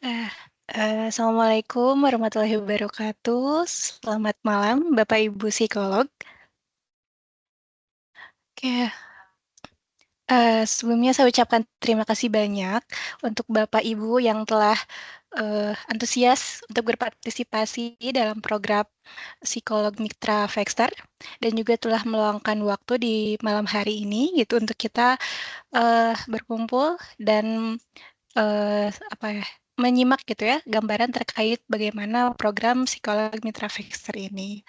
Eh, Assalamualaikum warahmatullahi wabarakatuh. Selamat malam, Bapak Ibu psikolog. Oke, sebelumnya saya ucapkan terima kasih banyak untuk Bapak Ibu yang telah antusias untuk berpartisipasi dalam program Psikolog Mitra Vexter dan juga telah meluangkan waktu di malam hari ini gitu untuk kita berkumpul dan apa ya, menyimak gitu ya, gambaran terkait bagaimana program Psikolog Mitra Vexter ini.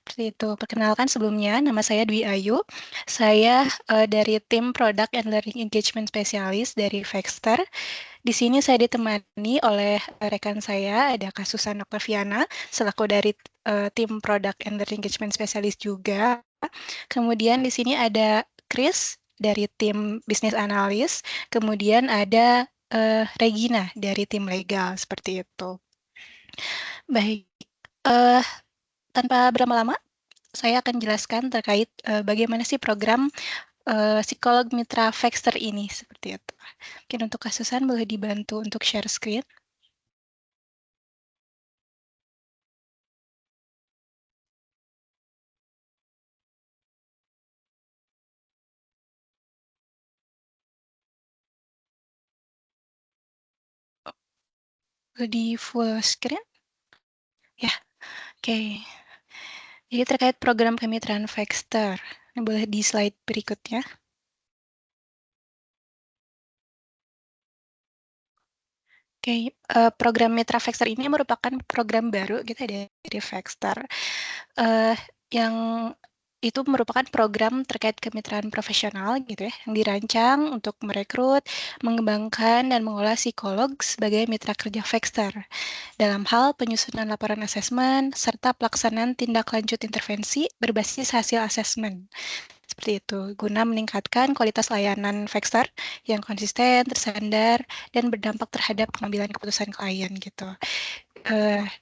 Seperti itu. Perkenalkan sebelumnya, nama saya Dwi Ayu. Saya dari tim Product and Learning Engagement Specialist dari Vexter. Di sini saya ditemani oleh rekan saya, ada Kak Susan Octaviana, selaku dari tim Product and Learning Engagement Specialist juga. Kemudian di sini ada Chris dari tim Business Analyst, kemudian ada Regina dari tim legal, seperti itu. Baik, eh, tanpa berlama-lama, saya akan jelaskan terkait bagaimana sih program Psikolog Mitra Vexter ini, seperti itu. Mungkin untuk Kasusan boleh dibantu untuk share screen. Boleh di full screen? Ya, oke. Jadi terkait program kemitraan Vexter, ini boleh di slide berikutnya. Oke, program Mitra Vexter ini merupakan program baru gitu ya dari Vexter, eee, yang itu merupakan program terkait kemitraan profesional gitu ya, yang dirancang untuk merekrut, mengembangkan, dan mengolah psikolog sebagai mitra kerja Vexter, dalam hal penyusunan laporan asesmen, serta pelaksanaan tindak lanjut intervensi berbasis hasil asesmen. Seperti itu, guna meningkatkan kualitas layanan Vexter yang konsisten, tersandar, dan berdampak terhadap pengambilan keputusan klien gitu.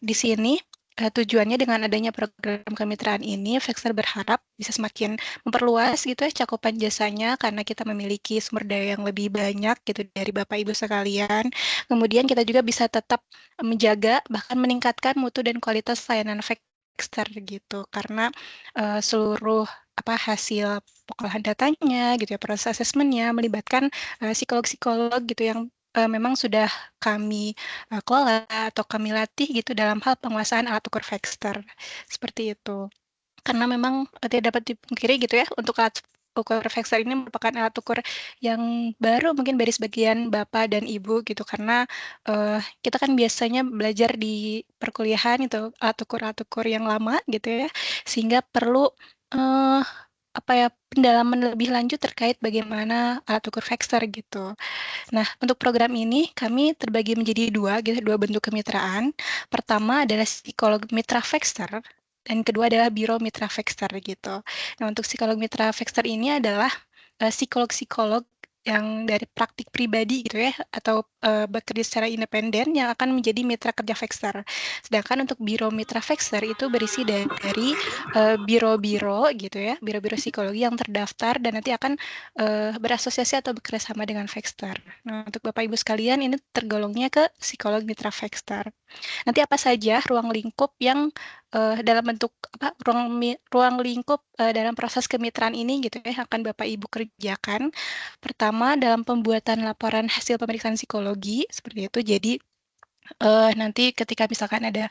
Di sini tujuannya dengan adanya program kemitraan ini, Vexter berharap bisa semakin memperluas gitu ya cakupan jasanya karena kita memiliki sumber daya yang lebih banyak gitu dari Bapak Ibu sekalian. Kemudian kita juga bisa tetap menjaga bahkan meningkatkan mutu dan kualitas layanan Vexter gitu karena seluruh hasil pengolahan datanya gitu ya, proses asesmennya melibatkan psikolog-psikolog gitu yang memang sudah kami kelola atau kami latih gitu dalam hal penguasaan alat ukur Vexter, seperti itu. Karena memang tidak dapat dipungkiri gitu ya, untuk alat ukur Vexter ini merupakan alat ukur yang baru mungkin dari sebagian Bapak dan Ibu gitu, karena kita kan biasanya belajar di perkuliahan itu alat ukur yang lama gitu ya, sehingga perlu eee, pendalaman lebih lanjut terkait bagaimana alat ukur Vexter gitu. Nah, untuk program ini kami terbagi menjadi dua, gitu, dua bentuk kemitraan. Pertama adalah psikolog mitra Vexter, dan kedua adalah biro mitra Vexter gitu. Nah, untuk psikolog mitra Vexter ini adalah psikolog-psikolog yang dari praktik pribadi gitu ya, atau bekerja secara independen yang akan menjadi mitra kerja Vexter. Sedangkan untuk biro mitra Vexter itu berisi dari biro-biro gitu ya, biro-biro psikologi yang terdaftar dan nanti akan berasosiasi atau bekerjasama dengan Vexter. Nah, untuk Bapak Ibu sekalian ini tergolongnya ke psikolog mitra Vexter. Nanti apa saja ruang lingkup yang dalam bentuk ruang lingkup dalam proses kemitraan ini gitu ya akan Bapak Ibu kerjakan. Pertama dalam pembuatan laporan hasil pemeriksaan psikologi seperti itu. Jadi nanti ketika misalkan ada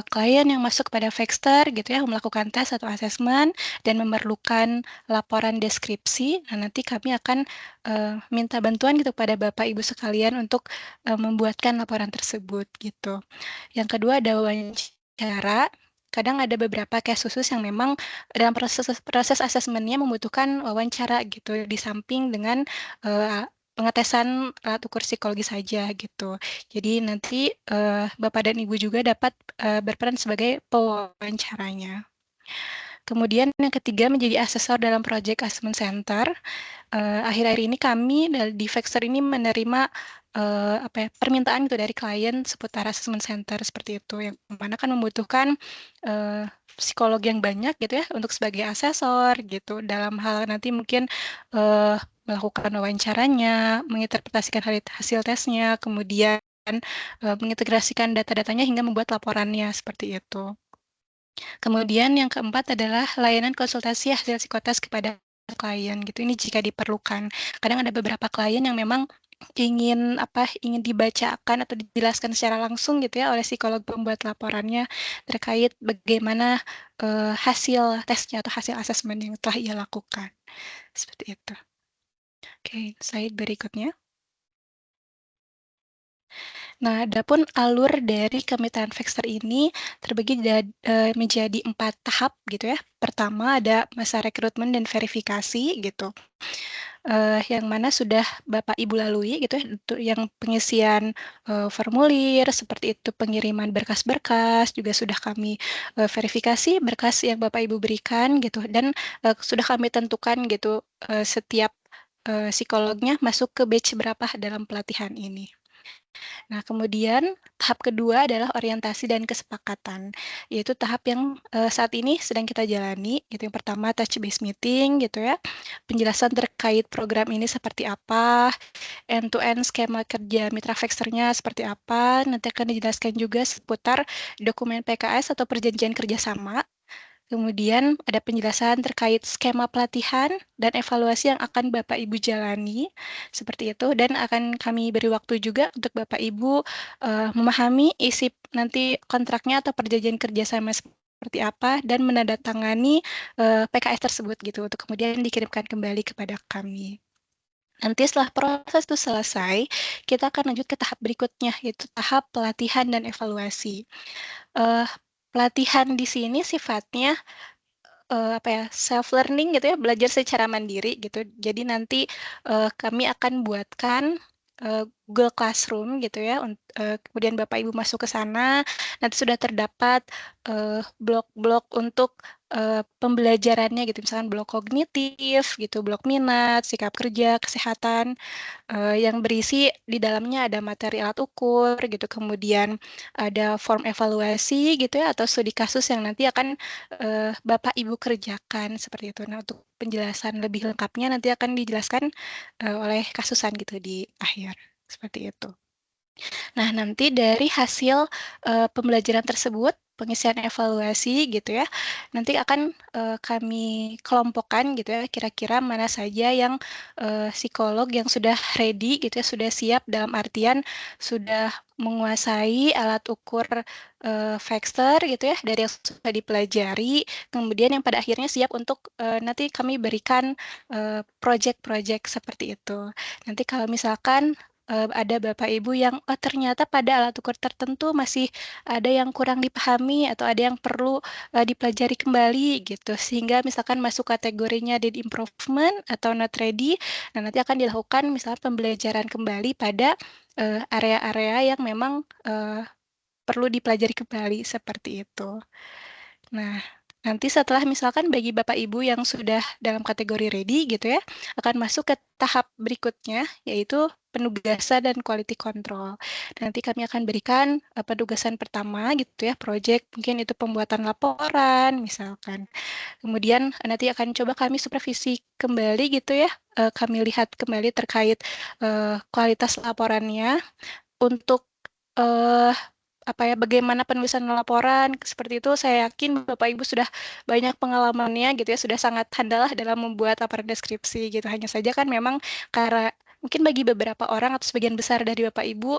klien yang masuk kepada Vexter gitu ya, melakukan tes atau asesmen dan memerlukan laporan deskripsi, nah nanti kami akan minta bantuan gitu pada Bapak Ibu sekalian untuk membuatkan laporan tersebut gitu. Yang kedua ada wawancara. Kadang ada beberapa case khusus yang memang dalam proses asesmennya membutuhkan wawancara gitu, di samping dengan pengetesan alat ukur psikologi saja gitu. Jadi nanti Bapak dan Ibu juga dapat berperan sebagai pewawancaranya. Kemudian yang ketiga menjadi asesor dalam proyek assessment center. Akhir-akhir ini kami di Vexter ini menerima permintaan gitu dari klien seputar assessment center seperti itu, yang mana kan membutuhkan psikolog yang banyak gitu ya untuk sebagai asesor gitu dalam hal nanti mungkin melakukan wawancaranya, menginterpretasikan hasil tesnya, kemudian mengintegrasikan data-datanya hingga membuat laporannya, seperti itu. Kemudian yang keempat adalah layanan konsultasi hasil psikotes kepada klien gitu. Ini jika diperlukan. Kadang ada beberapa klien yang memang ingin dibacakan atau dijelaskan secara langsung gitu ya oleh psikolog pembuat laporannya terkait bagaimana hasil tesnya atau hasil asesmen yang telah ia lakukan. Seperti itu. Oke, slide berikutnya. Nah, adapun alur dari kemitraan Baxter ini terbagi menjadi 4 tahap gitu ya. Pertama ada masa rekrutmen dan verifikasi gitu, yang mana sudah Bapak Ibu lalui gitu ya, untuk yang pengisian formulir seperti itu, pengiriman berkas-berkas juga sudah kami verifikasi berkas yang Bapak Ibu berikan gitu, dan sudah kami tentukan gitu setiap psikolognya masuk ke batch berapa dalam pelatihan ini. Nah, kemudian tahap kedua adalah orientasi dan kesepakatan, yaitu tahap yang saat ini sedang kita jalani. Gitu. Yang pertama touch base meeting, gitu ya, penjelasan terkait program ini seperti apa, end-to-end skema kerja Mitra Baxter-nya seperti apa. Nanti akan dijelaskan juga seputar dokumen PKS atau perjanjian kerjasama. Kemudian ada penjelasan terkait skema pelatihan dan evaluasi yang akan Bapak Ibu jalani, seperti itu. Dan akan kami beri waktu juga untuk Bapak Ibu memahami isi nanti kontraknya atau perjanjian kerjasama seperti apa dan menandatangani PKS tersebut gitu untuk kemudian dikirimkan kembali kepada kami. Nanti setelah proses itu selesai, kita akan lanjut ke tahap berikutnya, yaitu tahap pelatihan dan evaluasi. Pelatihan di sini sifatnya self learning gitu ya, belajar secara mandiri gitu. Jadi nanti kami akan buatkan Google Classroom gitu ya, kemudian Bapak Ibu masuk ke sana, nanti sudah terdapat blok-blok untuk pembelajarannya gitu, misalkan blok kognitif gitu, blok minat, sikap kerja, kesehatan, yang berisi di dalamnya ada materi alat ukur gitu, kemudian ada form evaluasi gitu ya, atau studi kasus yang nanti akan Bapak Ibu kerjakan seperti itu. Nah, untuk penjelasan lebih lengkapnya nanti akan dijelaskan oleh kasusan gitu di akhir, seperti itu. Nah, nanti dari hasil pembelajaran tersebut, pengisian evaluasi gitu ya, nanti akan kami kelompokkan gitu ya, kira-kira mana saja yang psikolog yang sudah ready gitu ya, sudah siap dalam artian sudah menguasai alat ukur Baxter gitu ya, dari yang sudah dipelajari, kemudian yang pada akhirnya siap untuk nanti kami berikan project-project seperti itu. Nanti kalau misalkan ada Bapak Ibu yang ternyata pada alat ukur tertentu masih ada yang kurang dipahami atau ada yang perlu dipelajari kembali gitu sehingga misalkan masuk kategorinya need improvement atau not ready. Nah, nanti akan dilakukan misalnya pembelajaran kembali pada area-area yang memang perlu dipelajari kembali seperti itu. Nah, nanti setelah misalkan bagi Bapak Ibu yang sudah dalam kategori ready gitu ya, akan masuk ke tahap berikutnya, yaitu penugasan dan quality control. Nanti kami akan berikan penugasan pertama gitu ya, project, mungkin itu pembuatan laporan misalkan. Kemudian nanti akan coba kami supervisi kembali gitu ya, kami lihat kembali terkait kualitas laporannya untuk bagaimana penulisan laporan seperti itu. Saya yakin Bapak Ibu sudah banyak pengalamannya gitu ya, sudah sangat handal dalam membuat laporan deskripsi gitu. Hanya saja kan memang karena mungkin bagi beberapa orang atau sebagian besar dari Bapak Ibu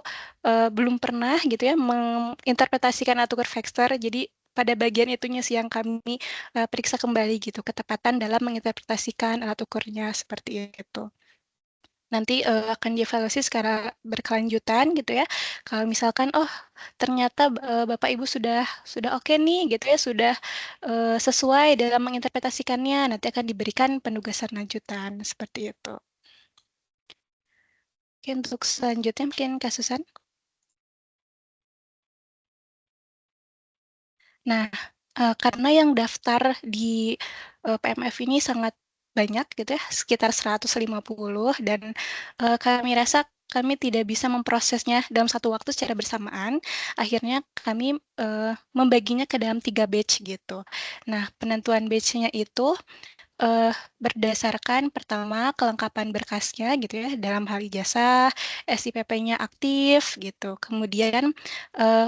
belum pernah gitu ya menginterpretasikan alat ukur Baxter. Jadi pada bagian itunya sih yang kami periksa kembali gitu, ketepatan dalam menginterpretasikan alat ukurnya seperti itu. Nanti akan dievaluasi secara berkelanjutan gitu ya. Kalau misalkan ternyata Bapak Ibu sudah oke nih gitu ya, sudah sesuai dalam menginterpretasikannya, nanti akan diberikan penugasan lanjutan seperti itu. Oke, untuk selanjutnya mungkin Kak Susan. Nah, karena yang daftar di PMF ini sangat banyak gitu ya, sekitar 150 dan kami rasa kami tidak bisa memprosesnya dalam satu waktu secara bersamaan. Akhirnya kami membaginya ke dalam 3 batch gitu. Nah, penentuan batch-nya itu berdasarkan pertama kelengkapan berkasnya gitu ya, dalam hal ijazah, SIPP-nya aktif gitu. Kemudian,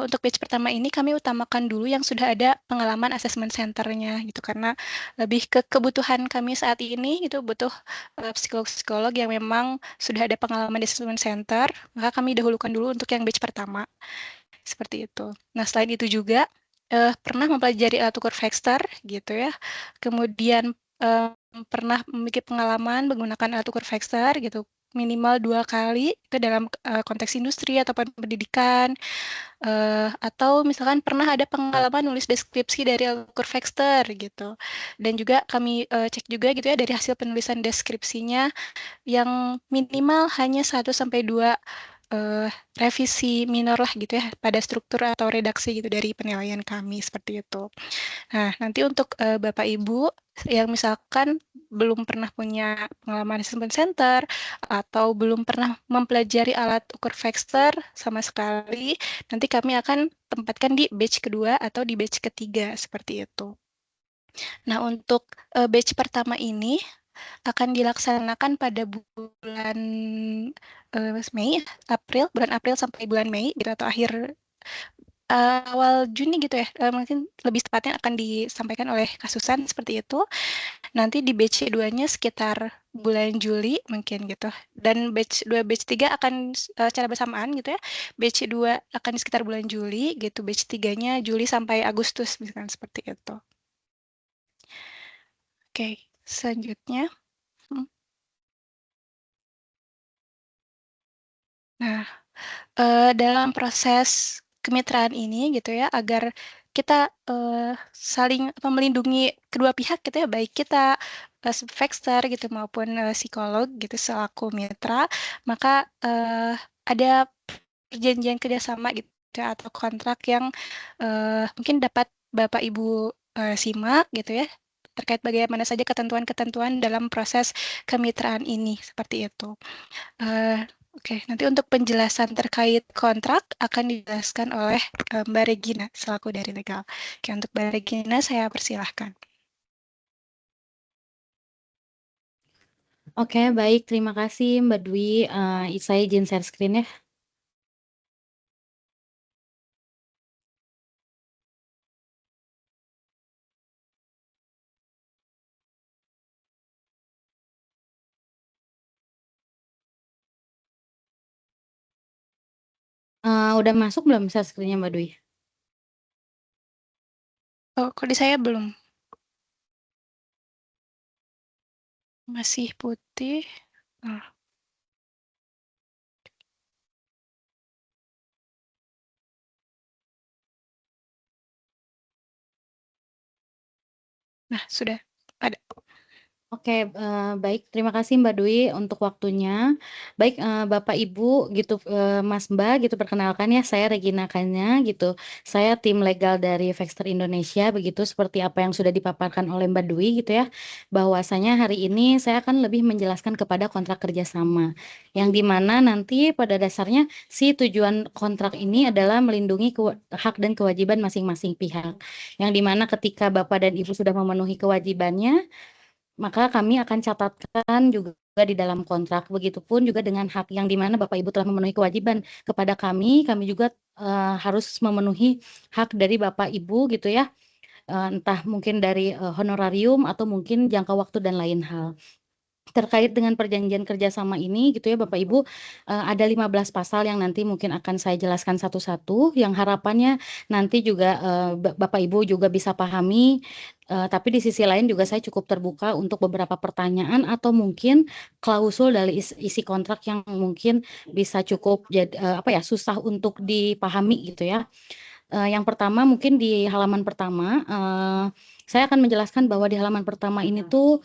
untuk batch pertama ini kami utamakan dulu yang sudah ada pengalaman assessment center-nya gitu, karena lebih ke kebutuhan kami saat ini itu butuh, psikolog-psikolog yang memang sudah ada pengalaman di assessment center, maka kami dahulukan dulu untuk yang batch pertama, seperti itu. Nah, selain itu juga, pernah mempelajari alat ukur Vector gitu ya, kemudian, pernah memiliki pengalaman menggunakan alat ukur Vector gitu, minimal 2 kali itu dalam, konteks industri ataupun pendidikan, atau misalkan pernah ada pengalaman nulis deskripsi dari alat ukur Vector gitu. Dan juga kami, cek juga gitu ya dari hasil penulisan deskripsinya yang minimal hanya 1 sampai 2 revisi minor lah gitu ya, pada struktur atau redaksi gitu dari penilaian kami, seperti itu. Nah, nanti untuk, Bapak Ibu yang misalkan belum pernah punya pengalaman assessment center atau belum pernah mempelajari alat ukur Vector sama sekali, nanti kami akan tempatkan di batch kedua atau di batch ketiga, seperti itu. Nah, untuk, batch pertama ini akan dilaksanakan pada bulan, Mei, bulan April sampai bulan Mei gitu atau akhir awal Juni gitu ya, mungkin lebih tepatnya akan disampaikan oleh Kasusan seperti itu. Nanti di batch 2-nya sekitar bulan Juli mungkin gitu, dan batch 2, batch 3 akan secara bersamaan gitu ya. Batch 2 akan di sekitar bulan Juli gitu, batch 3-nya Juli sampai Agustus misalkan seperti itu. Oke, selanjutnya, mhm. Nah, dalam proses kemitraan ini gitu ya, agar kita, saling melindungi kedua pihak gitu ya, baik kita, Vexter gitu maupun, psikolog gitu selaku mitra, maka, ada perjanjian kerjasama gitu ya atau kontrak yang, mungkin dapat Bapak Ibu, simak gitu ya, terkait bagaimana saja ketentuan-ketentuan dalam proses kemitraan ini, seperti itu. Oke, nanti untuk penjelasan terkait kontrak akan dijelaskan oleh, Mbak Regina selaku dari legal. Oke, untuk Mbak Regina saya persilahkan. Oke, baik. Terima kasih Mbak Dwi. Saya izin share screen ya. Udah masuk belum share screen-nya Mbak Dwi? Oh, kok di saya belum? Masih putih. Oh, nah sudah ada. Oke, baik. Terima kasih Mbak Dwi untuk waktunya. Baik, Bapak Ibu gitu, Mas Mbak gitu, perkenalkan ya, saya Regina Kanya gitu. Saya tim legal dari Vexter Indonesia begitu, seperti apa yang sudah dipaparkan oleh Mbak Dwi gitu ya. Bahwasanya hari ini saya akan lebih menjelaskan kepada kontrak kerjasama, yang di mana nanti pada dasarnya si tujuan kontrak ini adalah melindungi hak dan kewajiban masing-masing pihak. Yang di mana ketika Bapak dan Ibu sudah memenuhi kewajibannya, maka kami akan catatkan juga di dalam kontrak. Begitupun juga dengan hak yang di mana Bapak Ibu telah memenuhi kewajiban kepada kami juga harus memenuhi hak dari Bapak Ibu gitu ya. Entah mungkin dari honorarium atau mungkin jangka waktu dan lain hal. Terkait dengan perjanjian kerjasama ini gitu ya Bapak Ibu, ada 15 pasal yang nanti mungkin akan saya jelaskan satu-satu, yang harapannya nanti juga, Bapak Ibu juga bisa pahami, tapi di sisi lain juga saya cukup terbuka untuk beberapa pertanyaan atau mungkin klausul dari isi kontrak yang mungkin bisa cukup apa ya, susah untuk dipahami gitu ya. Yang pertama mungkin di halaman pertama, saya akan menjelaskan bahwa di halaman pertama ini tuh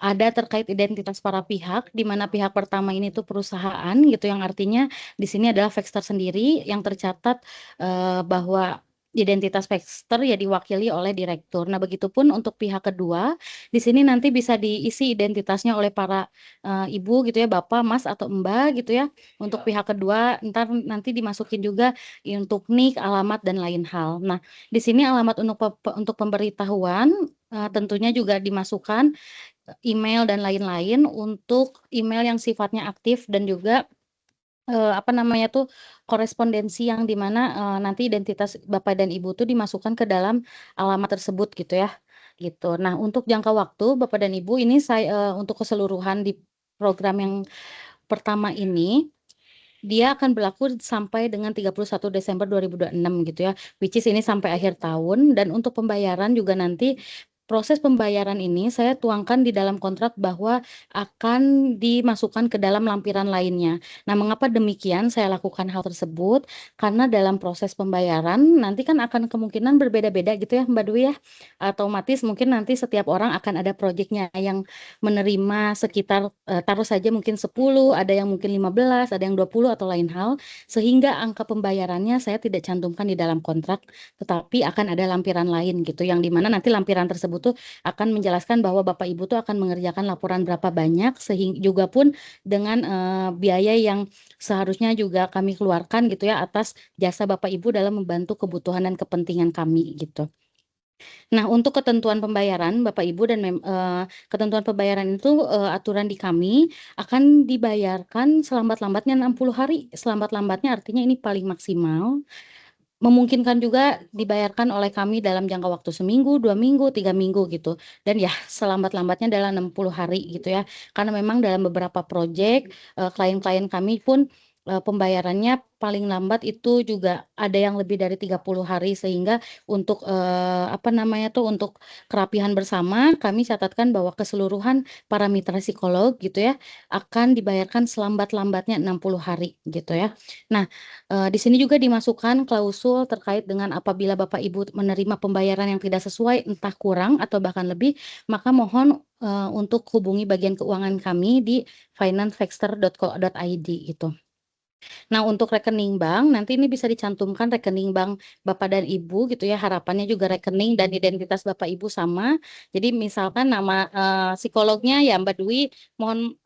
ada terkait identitas para pihak, di mana pihak pertama ini tuh perusahaan gitu, yang artinya di sini adalah Vexter sendiri yang tercatat, bahwa identitas Baxter ya diwakili oleh direktur. Nah, begitupun untuk pihak kedua, di sini nanti bisa diisi identitasnya oleh para ibu gitu ya, bapak, mas atau mbak gitu ya. Untuk pihak kedua, ntar nanti dimasukin juga untuk nik, alamat dan lain hal. Nah, di sini alamat untuk pemberitahuan tentunya juga dimasukkan email dan lain-lain untuk email yang sifatnya aktif dan juga apa namanya tuh, korespondensi yang di mana, nanti identitas bapak dan ibu tuh dimasukkan ke dalam alamat tersebut gitu ya, gitu. Nah, untuk jangka waktu bapak dan ibu ini untuk keseluruhan di program yang pertama ini, dia akan berlaku sampai dengan 31 Desember 2026 gitu ya, which is ini sampai akhir tahun. Dan untuk pembayaran juga nanti proses pembayaran ini saya tuangkan di dalam kontrak bahwa akan dimasukkan ke dalam lampiran lainnya. Nah, mengapa demikian saya lakukan hal tersebut? Karena dalam proses pembayaran nanti kan akan kemungkinan berbeda-beda gitu ya Mbak Dwi ya. Otomatis mungkin nanti setiap orang akan ada proyeknya yang menerima sekitar taruh saja mungkin 10, ada yang mungkin 15, ada yang 20 atau lain hal, sehingga angka pembayarannya saya tidak cantumkan di dalam kontrak, tetapi akan ada lampiran lain gitu, yang dimana nanti lampiran tersebut tuh akan menjelaskan bahwa Bapak Ibu tuh akan mengerjakan laporan berapa banyak, sehingga juga pun dengan biaya yang seharusnya juga kami keluarkan gitu ya atas jasa Bapak Ibu dalam membantu kebutuhan dan kepentingan kami gitu. Nah, untuk ketentuan pembayaran Bapak Ibu dan ketentuan pembayaran itu aturan di kami akan dibayarkan selambat-lambatnya 60 hari. Selambat-lambatnya artinya ini paling maksimal. Memungkinkan juga dibayarkan oleh kami dalam jangka waktu seminggu, 2 minggu, 3 minggu gitu. Dan ya selambat-lambatnya adalah 60 hari gitu ya. Karena memang dalam beberapa proyek klien-klien kami pun pembayarannya paling lambat itu juga ada yang lebih dari 30 hari, sehingga untuk apa namanya tuh untuk kerapihan bersama kami catatkan bahwa keseluruhan para mitra psikolog gitu ya akan dibayarkan selambat-lambatnya 60 hari gitu ya. Nah, di sini juga dimasukkan klausul terkait dengan apabila Bapak Ibu menerima pembayaran yang tidak sesuai, entah kurang atau bahkan lebih, maka mohon untuk hubungi bagian keuangan kami di financevexter.co.id gitu. Nah, untuk rekening bank, nanti ini bisa dicantumkan rekening bank Bapak dan Ibu gitu ya, harapannya juga rekening dan identitas Bapak Ibu sama. Jadi misalkan nama psikolognya ya Mbak Dwi, mohon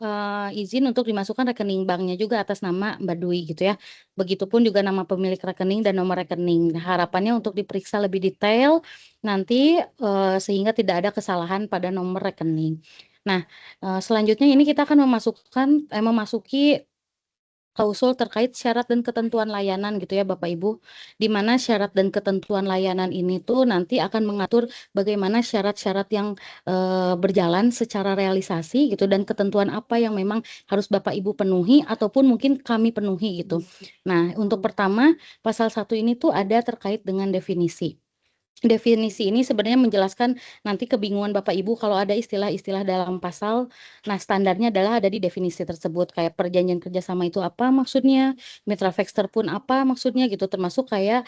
izin untuk dimasukkan rekening banknya juga atas nama Mbak Dwi gitu ya. Begitupun juga nama pemilik rekening dan nomor rekening. Nah, harapannya untuk diperiksa lebih detail nanti sehingga tidak ada kesalahan pada nomor rekening. Nah, selanjutnya ini kita akan memasuki klausul terkait syarat dan ketentuan layanan gitu ya Bapak Ibu, di mana syarat dan ketentuan layanan ini tuh nanti akan mengatur bagaimana syarat-syarat yang berjalan secara realisasi gitu dan ketentuan apa yang memang harus Bapak Ibu penuhi ataupun mungkin kami penuhi gitu. Nah, untuk pertama pasal 1 ini tuh ada terkait dengan definisi. Definisi ini sebenarnya menjelaskan nanti kebingungan Bapak Ibu kalau ada istilah-istilah dalam pasal. Nah, standarnya adalah ada di definisi tersebut, kayak perjanjian kerjasama itu apa maksudnya, mitra Baxter pun apa maksudnya gitu, termasuk kayak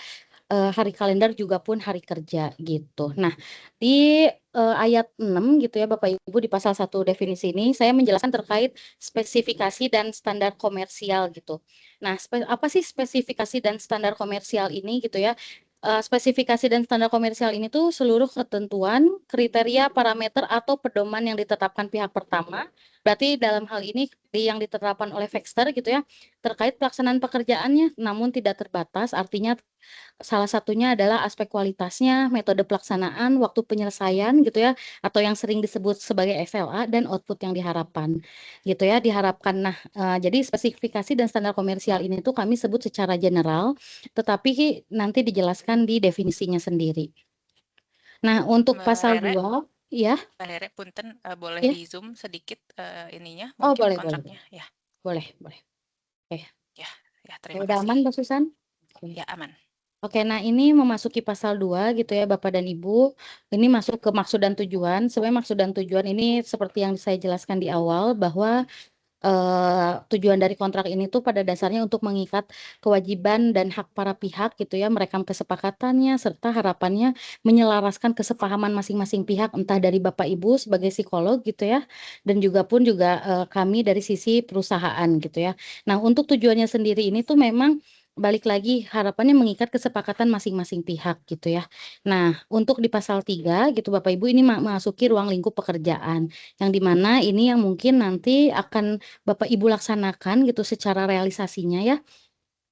hari kalender juga pun hari kerja gitu. Nah, di ayat 6 gitu ya Bapak Ibu, di pasal 1 definisi ini saya menjelaskan terkait spesifikasi dan standar komersial gitu. Nah, apa sih spesifikasi dan standar komersial ini gitu ya? Spesifikasi dan standar komersial ini tuh seluruh ketentuan, kriteria, parameter atau pedoman yang ditetapkan pihak pertama. Berarti dalam hal ini yang ditetapkan oleh Baxter gitu ya, terkait pelaksanaan pekerjaannya, namun tidak terbatas. Artinya salah satunya adalah aspek kualitasnya, metode pelaksanaan, waktu penyelesaian gitu ya, atau yang sering disebut sebagai SLA dan output yang diharapkan. Gitu ya, diharapkan. Nah, jadi spesifikasi dan standar komersial ini tuh kami sebut secara general, tetapi nanti dijelaskan di definisinya sendiri. Nah, untuk Mbak pasal Rere, 2, ya, Mbak Rere, punten, boleh ya. di-zoom sedikit, ininya, Oh, mungkin boleh, boleh, kontraknya? boleh. Ya, Boleh, boleh. Oke. ya, ya, Oke, terima udah kasih. aman, Mbak Susan? Oke. Ya, aman. Oke, nah ini memasuki pasal 2 gitu ya Bapak dan Ibu. Ini masuk ke maksud dan tujuan. Sebenarnya maksud dan tujuan ini seperti yang saya jelaskan di awal bahwa tujuan dari kontrak ini tuh pada dasarnya untuk mengikat kewajiban dan hak para pihak gitu ya, merekam kesepakatannya serta harapannya menyelaraskan kesepahaman masing-masing pihak entah dari Bapak Ibu sebagai psikolog gitu ya dan juga kami dari sisi perusahaan gitu ya. Nah, untuk tujuannya sendiri ini tuh memang balik lagi harapannya mengikat kesepakatan masing-masing pihak gitu ya. Nah, untuk di pasal 3 gitu Bapak Ibu ini memasuki ruang lingkup pekerjaan, yang di mana ini yang mungkin nanti akan Bapak Ibu laksanakan gitu secara realisasinya ya.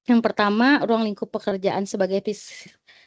Yang pertama, ruang lingkup pekerjaan sebagai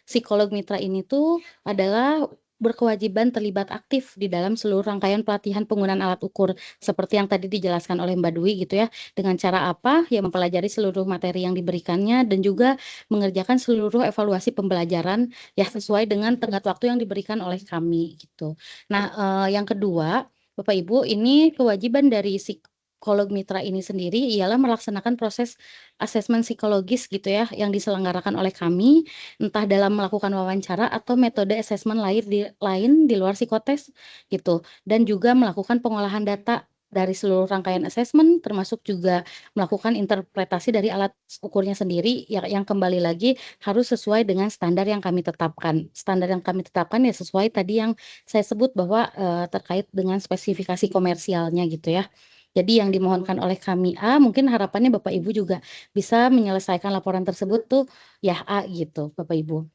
psikolog mitra ini tuh adalah berkewajiban terlibat aktif di dalam seluruh rangkaian pelatihan penggunaan alat ukur, seperti yang tadi dijelaskan oleh Mbak Dwi gitu ya. Dengan cara apa? Ya mempelajari seluruh materi yang diberikannya dan juga mengerjakan seluruh evaluasi pembelajaran ya sesuai dengan tenggat waktu yang diberikan oleh kami gitu. Nah, yang kedua, Bapak Ibu, ini kewajiban dari psikolog mitra ini sendiri ialah melaksanakan proses asesmen psikologis gitu ya, yang diselenggarakan oleh kami, entah dalam melakukan wawancara atau metode asesmen lain di luar psikotes gitu, dan juga melakukan pengolahan data dari seluruh rangkaian asesmen, termasuk juga melakukan interpretasi dari alat ukurnya sendiri, yang kembali lagi harus sesuai dengan standar yang kami tetapkan. Standar yang kami tetapkan ya sesuai tadi yang saya sebut bahwa, terkait dengan spesifikasi komersialnya gitu ya. Jadi yang dimohonkan oleh kami A, mungkin harapannya Bapak Ibu juga bisa menyelesaikan laporan tersebut tuh ya A gitu Bapak Ibu.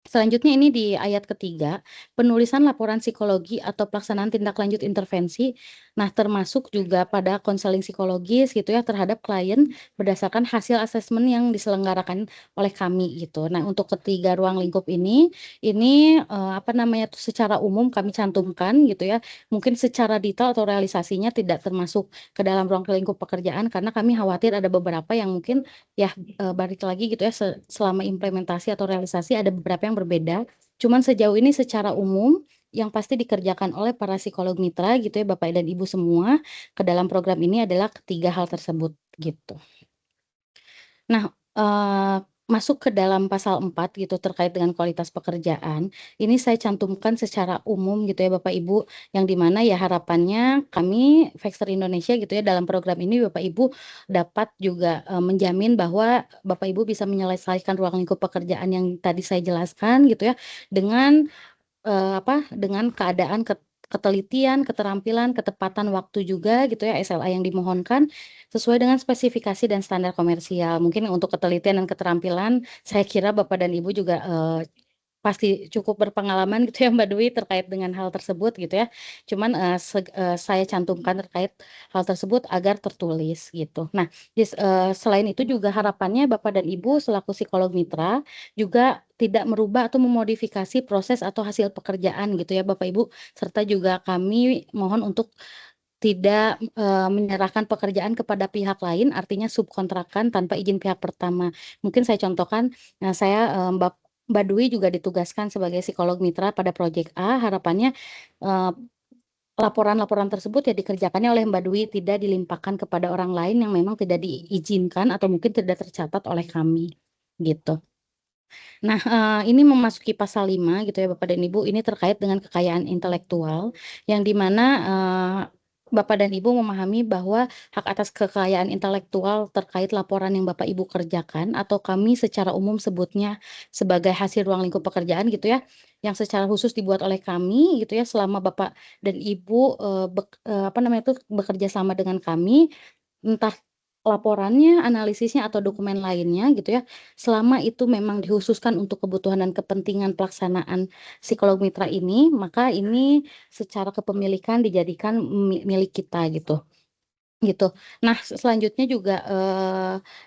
Selanjutnya ini di ayat ketiga, penulisan laporan psikologi atau pelaksanaan tindak lanjut intervensi. Nah, termasuk juga pada konseling psikologis gitu ya terhadap klien berdasarkan hasil asesmen yang diselenggarakan oleh kami gitu. Nah, untuk ketiga ruang lingkup ini apa namanya tuh secara umum kami cantumkan gitu ya. Mungkin secara detail atau realisasinya tidak termasuk ke dalam ruang lingkup pekerjaan karena kami khawatir ada beberapa yang mungkin ya balik lagi gitu ya selama implementasi atau realisasi ada beberapa yang berbeda. Cuman sejauh ini secara umum yang pasti dikerjakan oleh para psikolog mitra gitu ya Bapak dan Ibu semua ke dalam program ini adalah ketiga hal tersebut gitu. Nah, masuk ke dalam pasal 4 gitu terkait dengan kualitas pekerjaan, ini saya cantumkan secara umum gitu ya Bapak Ibu, yang di mana ya harapannya kami Vexter Indonesia gitu ya dalam program ini Bapak Ibu dapat juga, menjamin bahwa Bapak Ibu bisa menyelesaikan ruang lingkup pekerjaan yang tadi saya jelaskan gitu ya, dengan dengan keadaan ketelitian, keterampilan, ketepatan waktu juga gitu ya, SLA yang dimohonkan, sesuai dengan spesifikasi dan standar komersial. Mungkin untuk ketelitian dan keterampilan, saya kira Bapak dan Ibu juga, pasti cukup berpengalaman gitu ya Mbak Dwi terkait dengan hal tersebut gitu ya. Cuman, saya cantumkan terkait hal tersebut agar tertulis gitu. Nah, selain itu juga harapannya Bapak dan Ibu selaku psikolog mitra, juga tidak merubah atau memodifikasi proses atau hasil pekerjaan gitu ya Bapak Ibu, serta juga kami mohon untuk tidak, menyerahkan pekerjaan kepada pihak lain, artinya subkontrakkan tanpa izin pihak pertama. Mungkin saya contohkan, saya, Mbak Dwi juga ditugaskan sebagai psikolog mitra pada proyek A, harapannya, eee, laporan-laporan tersebut ya dikerjakannya oleh Mbak Dwi, tidak dilimpahkan kepada orang lain yang memang tidak diizinkan atau mungkin tidak tercatat oleh kami, gitu. Nah, ini memasuki pasal 5 gitu ya Bapak dan Ibu, ini terkait dengan kekayaan intelektual, yang di mana, Bapak dan Ibu memahami bahwa hak atas kekayaan intelektual terkait laporan yang Bapak Ibu kerjakan atau kami secara umum sebutnya sebagai hasil ruang lingkup pekerjaan gitu ya, yang secara khusus dibuat oleh kami gitu ya selama Bapak dan Ibu, apa namanya itu, bekerja sama dengan kami, entah laporannya, analisisnya, atau dokumen lainnya gitu ya, selama itu memang dikhususkan untuk kebutuhan dan kepentingan pelaksanaan psikolog mitra ini, maka ini secara kepemilikan dijadikan milik kita gitu. Gitu. Nah, selanjutnya juga,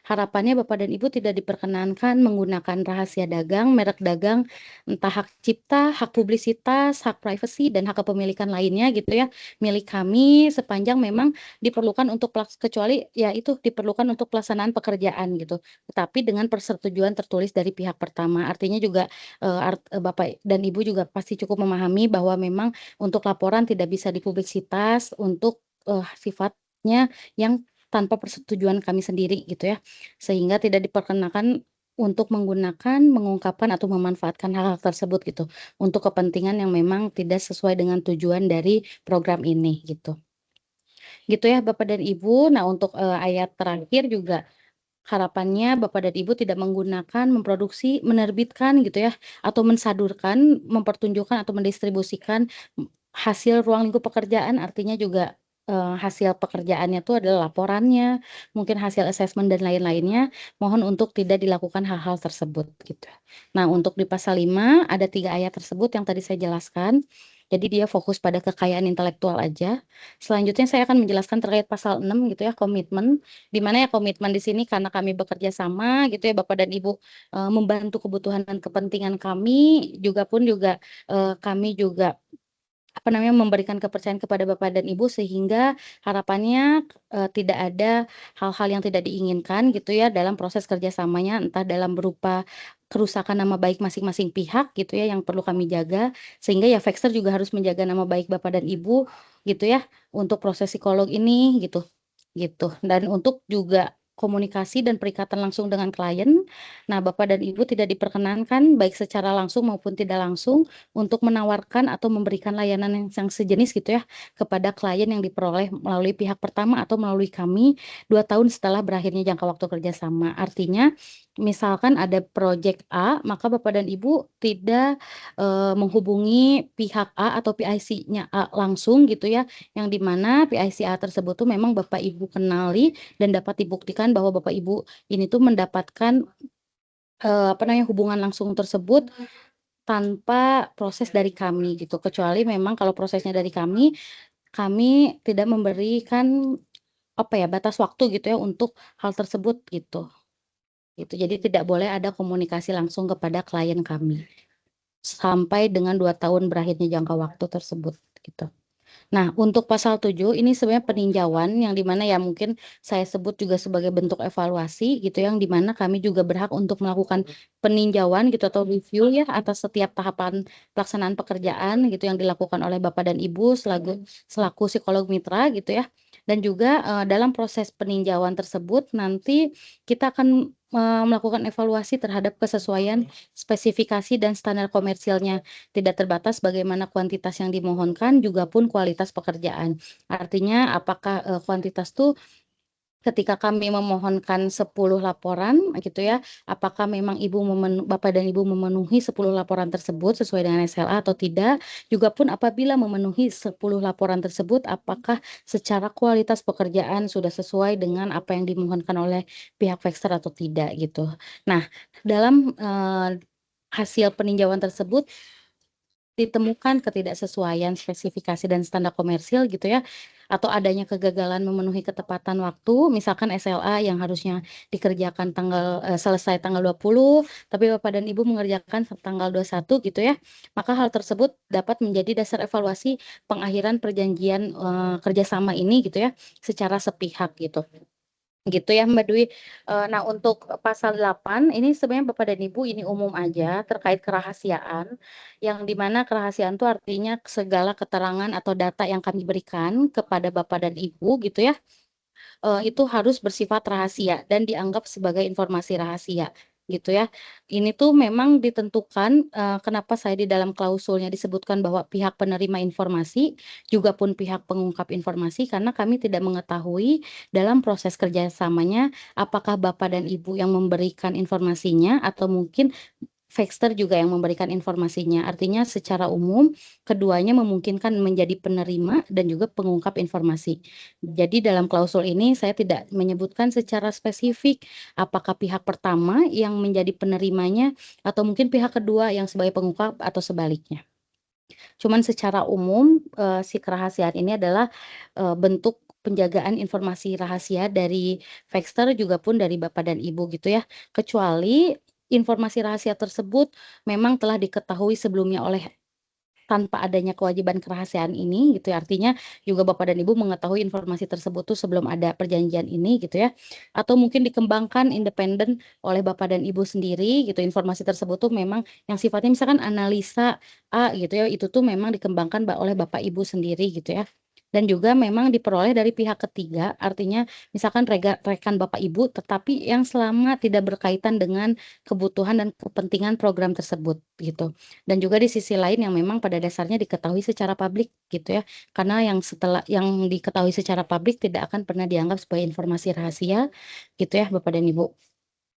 harapannya Bapak dan Ibu tidak diperkenankan menggunakan rahasia dagang, merek dagang, entah hak cipta, hak publisitas, hak privasi, dan hak kepemilikan lainnya gitu ya, milik kami sepanjang memang diperlukan untuk kecuali ya itu, diperlukan untuk pelaksanaan pekerjaan gitu. Tetapi dengan persetujuan tertulis dari pihak pertama. Artinya juga, Bapak dan Ibu juga pasti cukup memahami bahwa memang untuk laporan tidak bisa dipublisitas untuk, sifatnya yang tanpa persetujuan kami sendiri gitu ya, sehingga tidak diperkenakan untuk menggunakan, mengungkapkan, atau memanfaatkan hal-hal tersebut gitu, untuk kepentingan yang memang tidak sesuai dengan tujuan dari program ini gitu. Gitu ya Bapak dan Ibu. Nah untuk, ayat terakhir juga harapannya Bapak dan Ibu tidak menggunakan, memproduksi, menerbitkan gitu ya, atau mensadurkan, mempertunjukkan, atau mendistribusikan hasil ruang lingkup pekerjaan, artinya juga hasil pekerjaannya itu adalah laporannya, mungkin hasil asesmen dan lain-lainnya, mohon untuk tidak dilakukan hal-hal tersebut, gitu. Nah, untuk di pasal 5 ada 3 ayat tersebut yang tadi saya jelaskan, jadi dia fokus pada kekayaan intelektual aja. Selanjutnya saya akan menjelaskan terkait pasal 6 gitu ya, komitmen, di mana ya komitmen di sini karena kami bekerja sama gitu ya Bapak dan Ibu, membantu kebutuhan dan kepentingan kami, kami juga apa namanya, memberikan kepercayaan kepada Bapak dan Ibu sehingga harapannya, tidak ada hal-hal yang tidak diinginkan gitu ya dalam proses kerjasamanya, entah dalam berupa kerusakan nama baik masing-masing pihak gitu ya yang perlu kami jaga, sehingga ya Baxter juga harus menjaga nama baik Bapak dan Ibu gitu ya, untuk proses psikolog ini gitu, gitu. Dan untuk juga komunikasi dan perikatan langsung dengan klien, nah Bapak dan Ibu tidak diperkenankan baik secara langsung maupun tidak langsung untuk menawarkan atau memberikan layanan yang sejenis gitu ya, kepada klien yang diperoleh melalui pihak pertama atau melalui kami 2 tahun setelah berakhirnya jangka waktu kerjasama. Artinya, misalkan ada project A, maka Bapak dan Ibu tidak, menghubungi pihak A atau PIC-nya A langsung gitu ya, yang di mana PIC A tersebut tuh memang Bapak Ibu kenali dan dapat dibuktikan bahwa Bapak Ibu ini tuh mendapatkan, apa namanya, hubungan langsung tersebut tanpa proses dari kami gitu, kecuali memang kalau prosesnya dari kami tidak memberikan, apa ya, batas waktu gitu ya untuk hal tersebut gitu, gitu. Jadi tidak boleh ada komunikasi langsung kepada klien kami, sampai dengan 2 tahun berakhirnya jangka waktu tersebut, gitu. Nah, untuk pasal 7 ini sebenarnya peninjauan yang di mana ya mungkin saya sebut juga sebagai bentuk evaluasi gitu, yang di mana kami juga berhak untuk melakukan peninjauan gitu atau review ya atas setiap tahapan pelaksanaan pekerjaan gitu yang dilakukan oleh Bapak dan Ibu selaku psikolog mitra gitu ya. Dan juga, dalam proses peninjauan tersebut nanti kita akan, melakukan evaluasi terhadap kesesuaian spesifikasi dan standar komersilnya. Tidak terbatas bagaimana kuantitas yang dimohonkan, juga pun kualitas pekerjaan. Artinya apakah, kuantitas tuh ketika kami memohonkan 10 laporan gitu ya, apakah memang Bapak dan Ibu memenuhi 10 laporan tersebut sesuai dengan SLA atau tidak, juga pun apabila memenuhi 10 laporan tersebut, apakah secara kualitas pekerjaan sudah sesuai dengan apa yang dimohonkan oleh pihak Baxter atau tidak gitu. Nah, dalam, hasil peninjauan tersebut ditemukan ketidaksesuaian spesifikasi dan standar komersil gitu ya, atau adanya kegagalan memenuhi ketepatan waktu, misalkan SLA yang harusnya dikerjakan selesai tanggal 20, tapi Bapak dan Ibu mengerjakan tanggal 21 gitu ya, maka hal tersebut dapat menjadi dasar evaluasi pengakhiran perjanjian, kerjasama ini gitu ya, secara sepihak gitu. Gitu ya Mbak Dwi. Nah untuk pasal 8 ini sebenarnya Bapak dan Ibu ini umum aja terkait kerahasiaan, yang di mana kerahasiaan itu artinya segala keterangan atau data yang kami berikan kepada Bapak dan Ibu gitu ya, itu harus bersifat rahasia dan dianggap sebagai informasi rahasia, gitu ya. Ini tuh memang ditentukan, kenapa saya di dalam klausulnya disebutkan bahwa pihak penerima informasi, juga pun pihak pengungkap informasi, karena kami tidak mengetahui dalam proses kerjasamanya apakah Bapak dan Ibu yang memberikan informasinya atau mungkin Baxter juga yang memberikan informasinya. Artinya secara umum keduanya memungkinkan menjadi penerima dan juga pengungkap informasi. Jadi dalam klausul ini saya tidak menyebutkan secara spesifik apakah pihak pertama yang menjadi penerimanya atau mungkin pihak kedua yang sebagai pengungkap atau sebaliknya. Cuman secara umum, si kerahasiaan ini adalah, bentuk penjagaan informasi rahasia dari Baxter juga pun dari Bapak dan Ibu gitu ya. Kecuali informasi rahasia tersebut memang telah diketahui sebelumnya oleh tanpa adanya kewajiban kerahasiaan ini gitu ya, artinya juga Bapak dan Ibu mengetahui informasi tersebut tuh sebelum ada perjanjian ini gitu ya, atau mungkin dikembangkan independen oleh Bapak dan Ibu sendiri gitu, informasi tersebut tuh memang yang sifatnya misalkan analisa A gitu ya, itu tuh memang dikembangkan oleh Bapak Ibu sendiri gitu ya. Dan juga memang diperoleh dari pihak ketiga, artinya misalkan rekan Bapak Ibu, tetapi yang selama tidak berkaitan dengan kebutuhan dan kepentingan program tersebut gitu. Dan juga di sisi lain yang memang pada dasarnya diketahui secara publik gitu ya, karena yang diketahui secara publik tidak akan pernah dianggap sebagai informasi rahasia gitu ya Bapak dan Ibu.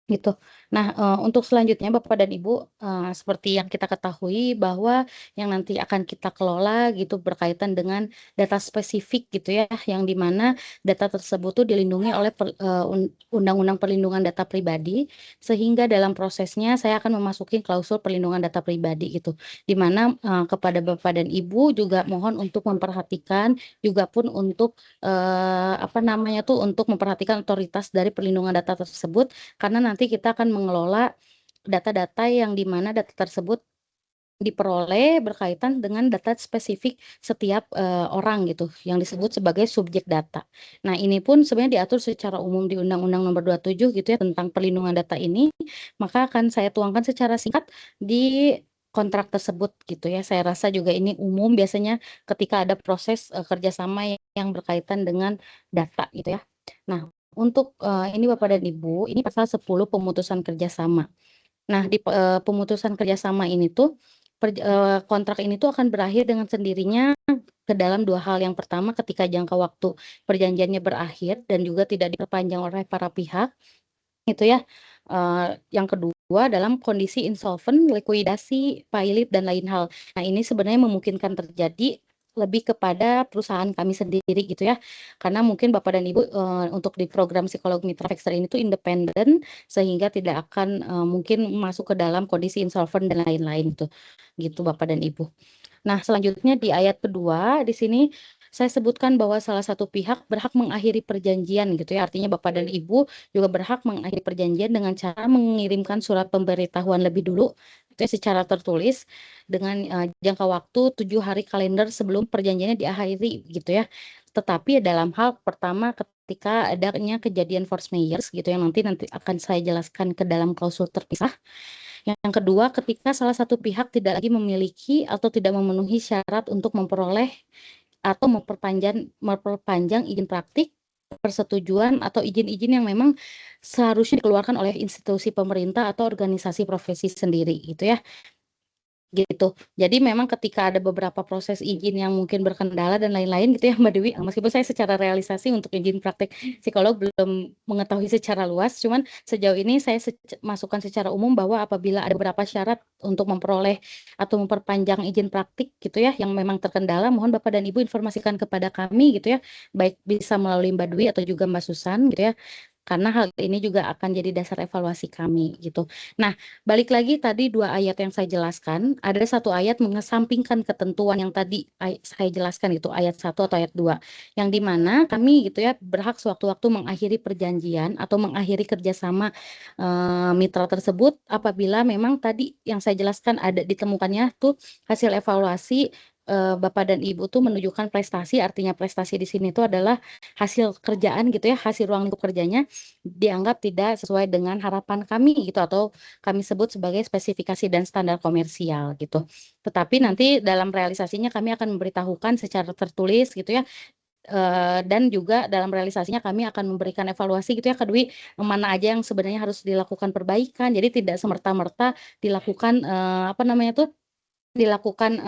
Gitu. Nah, untuk selanjutnya Bapak dan Ibu, seperti yang kita ketahui bahwa yang nanti akan kita kelola gitu berkaitan dengan data spesifik gitu ya, yang di mana data tersebut tuh dilindungi oleh Undang-Undang Perlindungan Data Pribadi, sehingga dalam prosesnya saya akan memasuki klausul perlindungan data pribadi gitu. Di mana, kepada Bapak dan Ibu juga mohon untuk memperhatikan, juga pun untuk, apa namanya tuh, untuk memperhatikan otoritas dari perlindungan data tersebut karena nanti kita akan mengelola data-data yang di mana data tersebut diperoleh berkaitan dengan data spesifik setiap, orang gitu, yang disebut sebagai subjek data. Nah, ini pun sebenarnya diatur secara umum di Undang-Undang Nomor 27 gitu ya, tentang perlindungan data ini, maka akan saya tuangkan secara singkat di kontrak tersebut gitu ya. Saya rasa juga ini umum biasanya ketika ada proses, kerjasama yang berkaitan dengan data gitu ya. Nah, untuk, ini Bapak dan Ibu, ini pasal 10 pemutusan kerjasama. Nah, di pemutusan kerjasama ini tuh, kontrak ini tuh akan berakhir dengan sendirinya ke dalam 2 hal. Yang pertama ketika jangka waktu perjanjiannya berakhir dan juga tidak diperpanjang oleh para pihak, itu ya. Yang kedua dalam kondisi insolvent, likuidasi, pilot, dan lain hal. Nah, ini sebenarnya memungkinkan terjadi lebih kepada perusahaan kami sendiri gitu ya. Karena mungkin Bapak dan Ibu, untuk di program psikolog mitra Baxter ini tuh independen, sehingga tidak akan, mungkin masuk ke dalam kondisi insolvent dan lain-lain tuh, gitu Bapak dan Ibu. Nah, selanjutnya di ayat kedua, di sini saya sebutkan bahwa salah satu pihak berhak mengakhiri perjanjian gitu ya. Artinya Bapak dan Ibu juga berhak mengakhiri perjanjian dengan cara mengirimkan surat pemberitahuan lebih dulu itu ya, secara tertulis dengan jangka waktu 7 hari kalender sebelum perjanjiannya diakhiri gitu ya. Tetapi dalam hal pertama ketika adanya kejadian force majeure gitu yang nanti nanti akan saya jelaskan ke dalam klausul terpisah. Yang kedua, ketika salah satu pihak tidak lagi memiliki atau tidak memenuhi syarat untuk memperoleh atau memperpanjang izin praktik, persetujuan atau izin-izin yang memang seharusnya dikeluarkan oleh institusi pemerintah atau organisasi profesi sendiri gitu ya. Gitu. Jadi memang ketika ada beberapa proses izin yang mungkin berkendala dan lain-lain gitu ya Mbak Dewi, meskipun saya secara realisasi untuk izin praktek psikolog belum mengetahui secara luas, cuman sejauh ini saya masukkan secara umum bahwa apabila ada beberapa syarat untuk memperoleh atau memperpanjang izin praktik gitu ya, yang memang terkendala, mohon Bapak dan Ibu informasikan kepada kami gitu ya, baik bisa melalui Mbak Dwi atau juga Mbak Susan gitu ya, karena hal ini juga akan jadi dasar evaluasi kami gitu. Nah, balik lagi tadi 2 ayat yang saya jelaskan, ada satu ayat mengesampingkan ketentuan yang tadi saya jelaskan itu ayat 1 atau ayat 2, yang di mana kami gitu ya berhak sewaktu-waktu mengakhiri perjanjian atau mengakhiri kerjasama, mitra tersebut apabila memang tadi yang saya jelaskan ada ditemukannya tuh hasil evaluasi, Bapak dan Ibu tuh menunjukkan prestasi, artinya prestasi di sini tuh adalah hasil kerjaan gitu ya, hasil ruang lingkup kerjanya dianggap tidak sesuai dengan harapan kami gitu atau kami sebut sebagai spesifikasi dan standar komersial gitu. Tetapi nanti dalam realisasinya kami akan memberitahukan secara tertulis gitu ya, dan juga dalam realisasinya kami akan memberikan evaluasi gitu ya Kak Dwi, mana aja yang sebenarnya harus dilakukan perbaikan. Jadi tidak semerta-merta dilakukan, apa namanya tuh, dilakukan,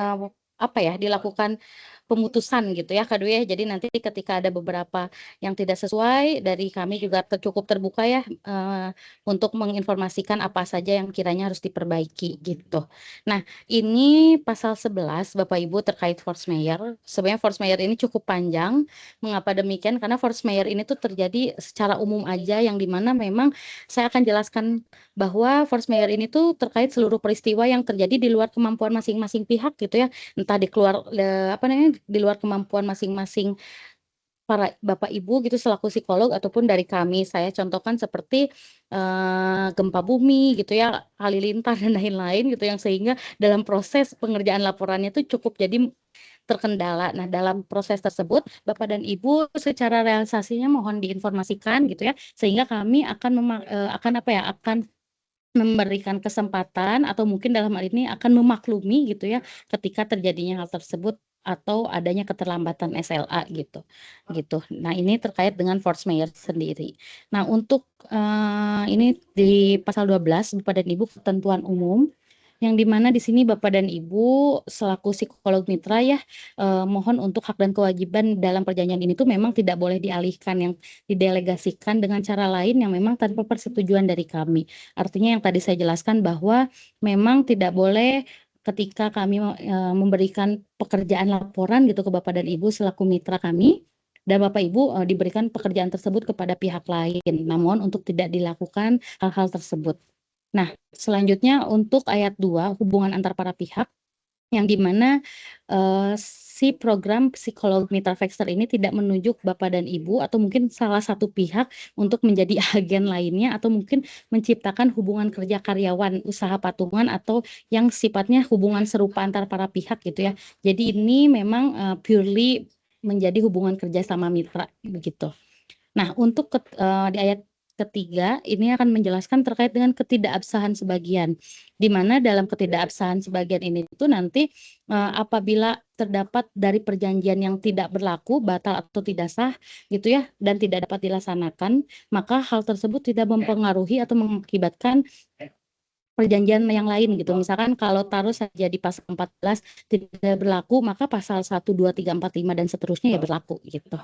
apa ya, dilakukan pemutusan gitu ya Kak Dwi ya. Jadi nanti ketika ada beberapa yang tidak sesuai dari kami juga cukup terbuka ya, untuk menginformasikan apa saja yang kiranya harus diperbaiki gitu. Nah, ini pasal 11 Bapak Ibu terkait force majeure. Sebenarnya force majeure ini cukup panjang. Mengapa demikian? Karena force majeure ini tuh terjadi secara umum aja yang di mana memang saya akan jelaskan bahwa force majeure ini tuh terkait seluruh peristiwa yang terjadi di luar kemampuan masing-masing pihak gitu ya. Entah apa namanya, di luar kemampuan masing-masing para Bapak Ibu gitu selaku psikolog ataupun dari kami. Saya contohkan seperti, gempa bumi gitu ya, halilintar dan lain-lain gitu yang sehingga dalam proses pengerjaan laporannya itu cukup jadi terkendala. Nah, dalam proses tersebut Bapak dan Ibu secara realisasinya mohon diinformasikan gitu ya, sehingga kami akan apa ya, akan memberikan kesempatan atau mungkin dalam hal ini akan memaklumi gitu ya, ketika terjadinya hal tersebut atau adanya keterlambatan SLA gitu, gitu. Nah, ini terkait dengan force majeure sendiri. Nah, untuk, ini di pasal 12 Bapak dan Ibu ketentuan umum, yang dimana di sini Bapak dan Ibu selaku psikolog mitra ya, mohon untuk hak dan kewajiban dalam perjanjian ini tuh memang tidak boleh dialihkan, yang didelegasikan dengan cara lain yang memang tanpa persetujuan dari kami. Artinya yang tadi saya jelaskan bahwa memang tidak boleh ketika kami memberikan pekerjaan laporan gitu ke Bapak dan Ibu selaku mitra kami, dan Bapak Ibu diberikan pekerjaan tersebut kepada pihak lain. Namun untuk tidak dilakukan hal-hal tersebut. Nah, selanjutnya untuk ayat 2 hubungan antar para pihak, yang dimana si program psikolog mitra Fexter ini tidak menunjuk Bapak dan Ibu atau mungkin salah satu pihak untuk menjadi agen lainnya atau mungkin menciptakan hubungan kerja karyawan usaha patungan atau yang sifatnya hubungan serupa antar para pihak gitu ya. Jadi ini memang purely menjadi hubungan kerja sama mitra begitu. Nah, untuk di ayat ketiga ini akan menjelaskan terkait dengan ketidakabsahan sebagian, di mana dalam ketidakabsahan sebagian ini itu nanti apabila terdapat dari perjanjian yang tidak berlaku, batal atau tidak sah gitu ya, dan tidak dapat dilaksanakan, maka hal tersebut tidak mempengaruhi atau mengakibatkan perjanjian yang lain gitu. Misalkan kalau taruh saja di pasal 14 tidak berlaku, maka pasal 1, 2, 3, 4, 5 dan seterusnya ya berlaku gitu.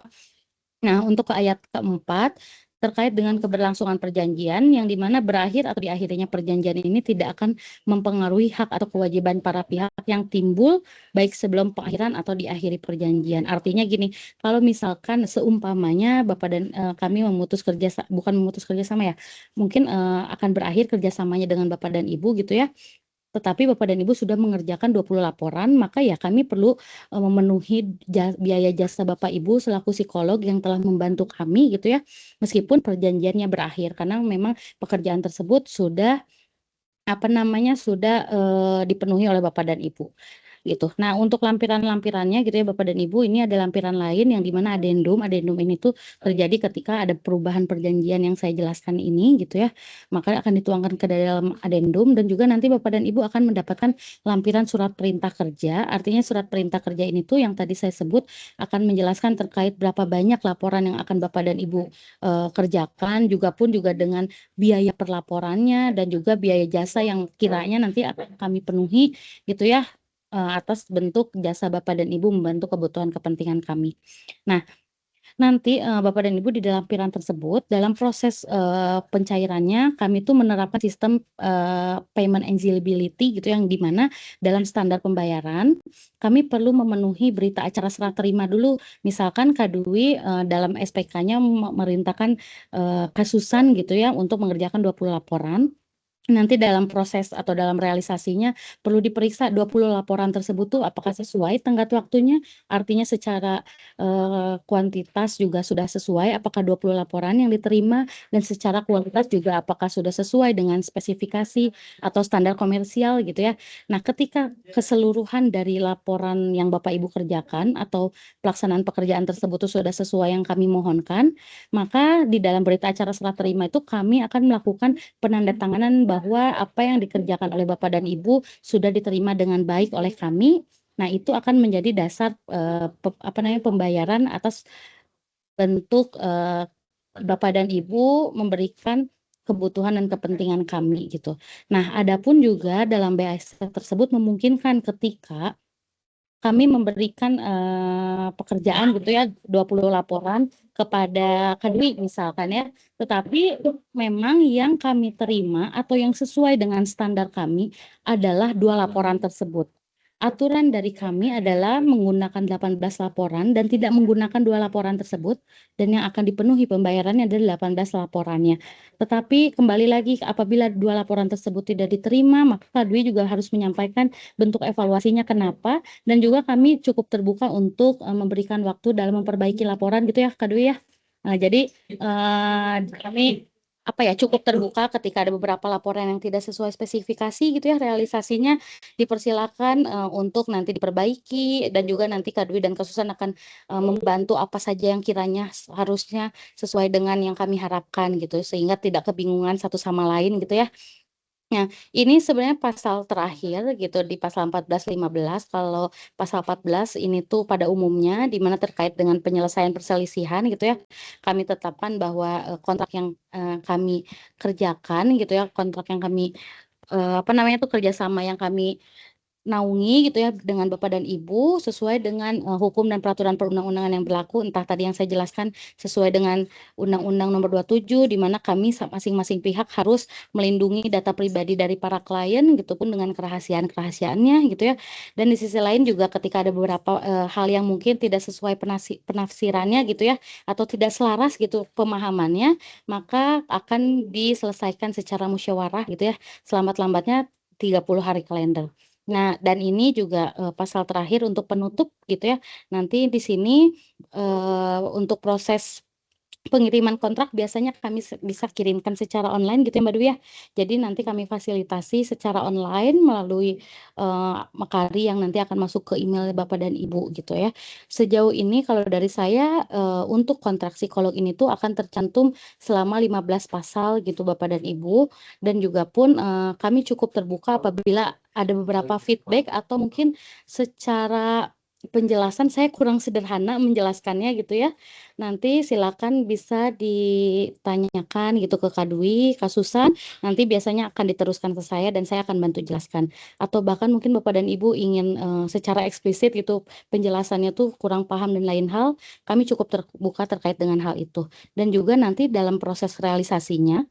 Nah, untuk ke ayat keempat, terkait dengan keberlangsungan perjanjian, yang dimana berakhir atau diakhirinya perjanjian ini tidak akan mempengaruhi hak atau kewajiban para pihak yang timbul, baik sebelum pengakhiran atau diakhiri perjanjian. Artinya gini, kalau misalkan seumpamanya Bapak dan kami memutus kerja, bukan memutus kerjasama ya, mungkin akan berakhir kerjasamanya dengan Bapak dan Ibu gitu ya, tetapi Bapak dan Ibu sudah mengerjakan 20 laporan, maka ya kami perlu memenuhi biaya jasa Bapak Ibu selaku psikolog yang telah membantu kami gitu ya, meskipun perjanjiannya berakhir karena memang pekerjaan tersebut sudah apa namanya, sudah dipenuhi oleh Bapak dan Ibu. Gitu. Nah, untuk lampiran-lampirannya gitu ya Bapak dan Ibu, ini ada lampiran lain yang di mana adendum. Adendum ini tuh terjadi ketika ada perubahan perjanjian yang saya jelaskan ini gitu ya. Maka akan dituangkan ke dalam adendum dan juga nanti Bapak dan Ibu akan mendapatkan lampiran surat perintah kerja. Artinya surat perintah kerja ini tuh yang tadi saya sebut akan menjelaskan terkait berapa banyak laporan yang akan Bapak dan Ibu kerjakan, juga pun juga dengan biaya perlaporannya dan juga biaya jasa yang kiranya nanti akan kami penuhi gitu ya, atas bentuk jasa Bapak dan Ibu membantu kebutuhan kepentingan kami. Nah, nanti Bapak dan Ibu di dalam lampiran tersebut, dalam proses pencairannya kami tuh menerapkan sistem payment eligibility gitu yang di mana dalam standar pembayaran kami perlu memenuhi berita acara serah terima dulu. Misalkan Kak Dwi dalam SPK-nya merintahkan kasusan gitu ya untuk mengerjakan 20 laporan. Nanti dalam proses atau dalam realisasinya perlu diperiksa 20 laporan tersebut tuh apakah sesuai tenggat waktunya, artinya secara kuantitas juga sudah sesuai, apakah 20 laporan yang diterima, dan secara kualitas juga apakah sudah sesuai dengan spesifikasi atau standar komersial gitu ya. Nah, ketika keseluruhan dari laporan yang Bapak Ibu kerjakan atau pelaksanaan pekerjaan tersebut tuh sudah sesuai yang kami mohonkan, maka di dalam berita acara serah terima itu kami akan melakukan penandatanganan bahwa apa yang dikerjakan oleh Bapak dan Ibu sudah diterima dengan baik oleh kami. Nah, itu akan menjadi dasar apa namanya pembayaran atas bentuk Bapak dan Ibu memberikan kebutuhan dan kepentingan kami gitu. Nah, adapun juga dalam BAS tersebut memungkinkan ketika kami memberikan pekerjaan gitu ya 20 laporan kepada Kadwi misalkan ya, tetapi memang yang kami terima atau yang sesuai dengan standar kami adalah 2 laporan tersebut. Aturan dari kami adalah menggunakan 18 laporan dan tidak menggunakan 2 laporan tersebut, dan yang akan dipenuhi pembayarannya adalah 18 laporannya. Tetapi kembali lagi apabila 2 laporan tersebut tidak diterima, maka Kadwi juga harus menyampaikan bentuk evaluasinya kenapa, dan juga kami cukup terbuka untuk memberikan waktu dalam memperbaiki laporan gitu ya Kak Dwi ya. Nah, jadi kami apa ya cukup terbuka ketika ada beberapa laporan yang tidak sesuai spesifikasi gitu ya realisasinya dipersilakan untuk nanti diperbaiki, dan juga nanti Kak Dwi dan Kak Susan akan membantu apa saja yang kiranya harusnya sesuai dengan yang kami harapkan gitu sehingga tidak kebingungan satu sama lain gitu ya. Nah, ini sebenarnya pasal terakhir gitu di pasal 14, 15. Kalau pasal 14 ini tuh pada umumnya di mana terkait dengan penyelesaian perselisihan gitu ya. Kami tetapkan bahwa kontrak yang kami kerjakan gitu ya, kontrak yang kami apa namanya tuh, kerjasama yang kami naungi gitu ya dengan Bapak dan Ibu sesuai dengan hukum dan peraturan perundang-undangan yang berlaku, entah tadi yang saya jelaskan sesuai dengan Undang-Undang Nomor 27 di mana kami masing-masing pihak harus melindungi data pribadi dari para klien gitu pun dengan kerahasiaan-kerahasiaannya gitu ya. Dan di sisi lain juga ketika ada beberapa hal yang mungkin tidak sesuai penafsirannya gitu ya atau tidak selaras gitu pemahamannya, maka akan diselesaikan secara musyawarah gitu ya selambat-lambatnya 30 hari kalender. Nah, dan ini juga, pasal terakhir untuk penutup gitu ya, nanti di sini, untuk proses pengiriman kontrak biasanya kami bisa kirimkan secara online gitu ya, Mbak Dwi ya. Jadi nanti kami fasilitasi secara online melalui, Makari yang nanti akan masuk ke email Bapak dan Ibu gitu ya. Sejauh ini kalau dari saya, untuk kontrak psikolog ini tuh akan tercantum selama 15 pasal gitu Bapak dan Ibu, dan juga pun, kami cukup terbuka apabila ada beberapa feedback atau mungkin secara penjelasan saya kurang sederhana menjelaskannya gitu ya. Nanti silakan bisa ditanyakan gitu ke Kak Dwi, Kak Susan, nanti biasanya akan diteruskan ke saya dan saya akan bantu jelaskan. Atau bahkan mungkin Bapak dan Ibu ingin, secara eksplisit gitu penjelasannya tuh kurang paham dan lain hal, kami cukup terbuka terkait dengan hal itu. Dan juga nanti dalam proses realisasinya,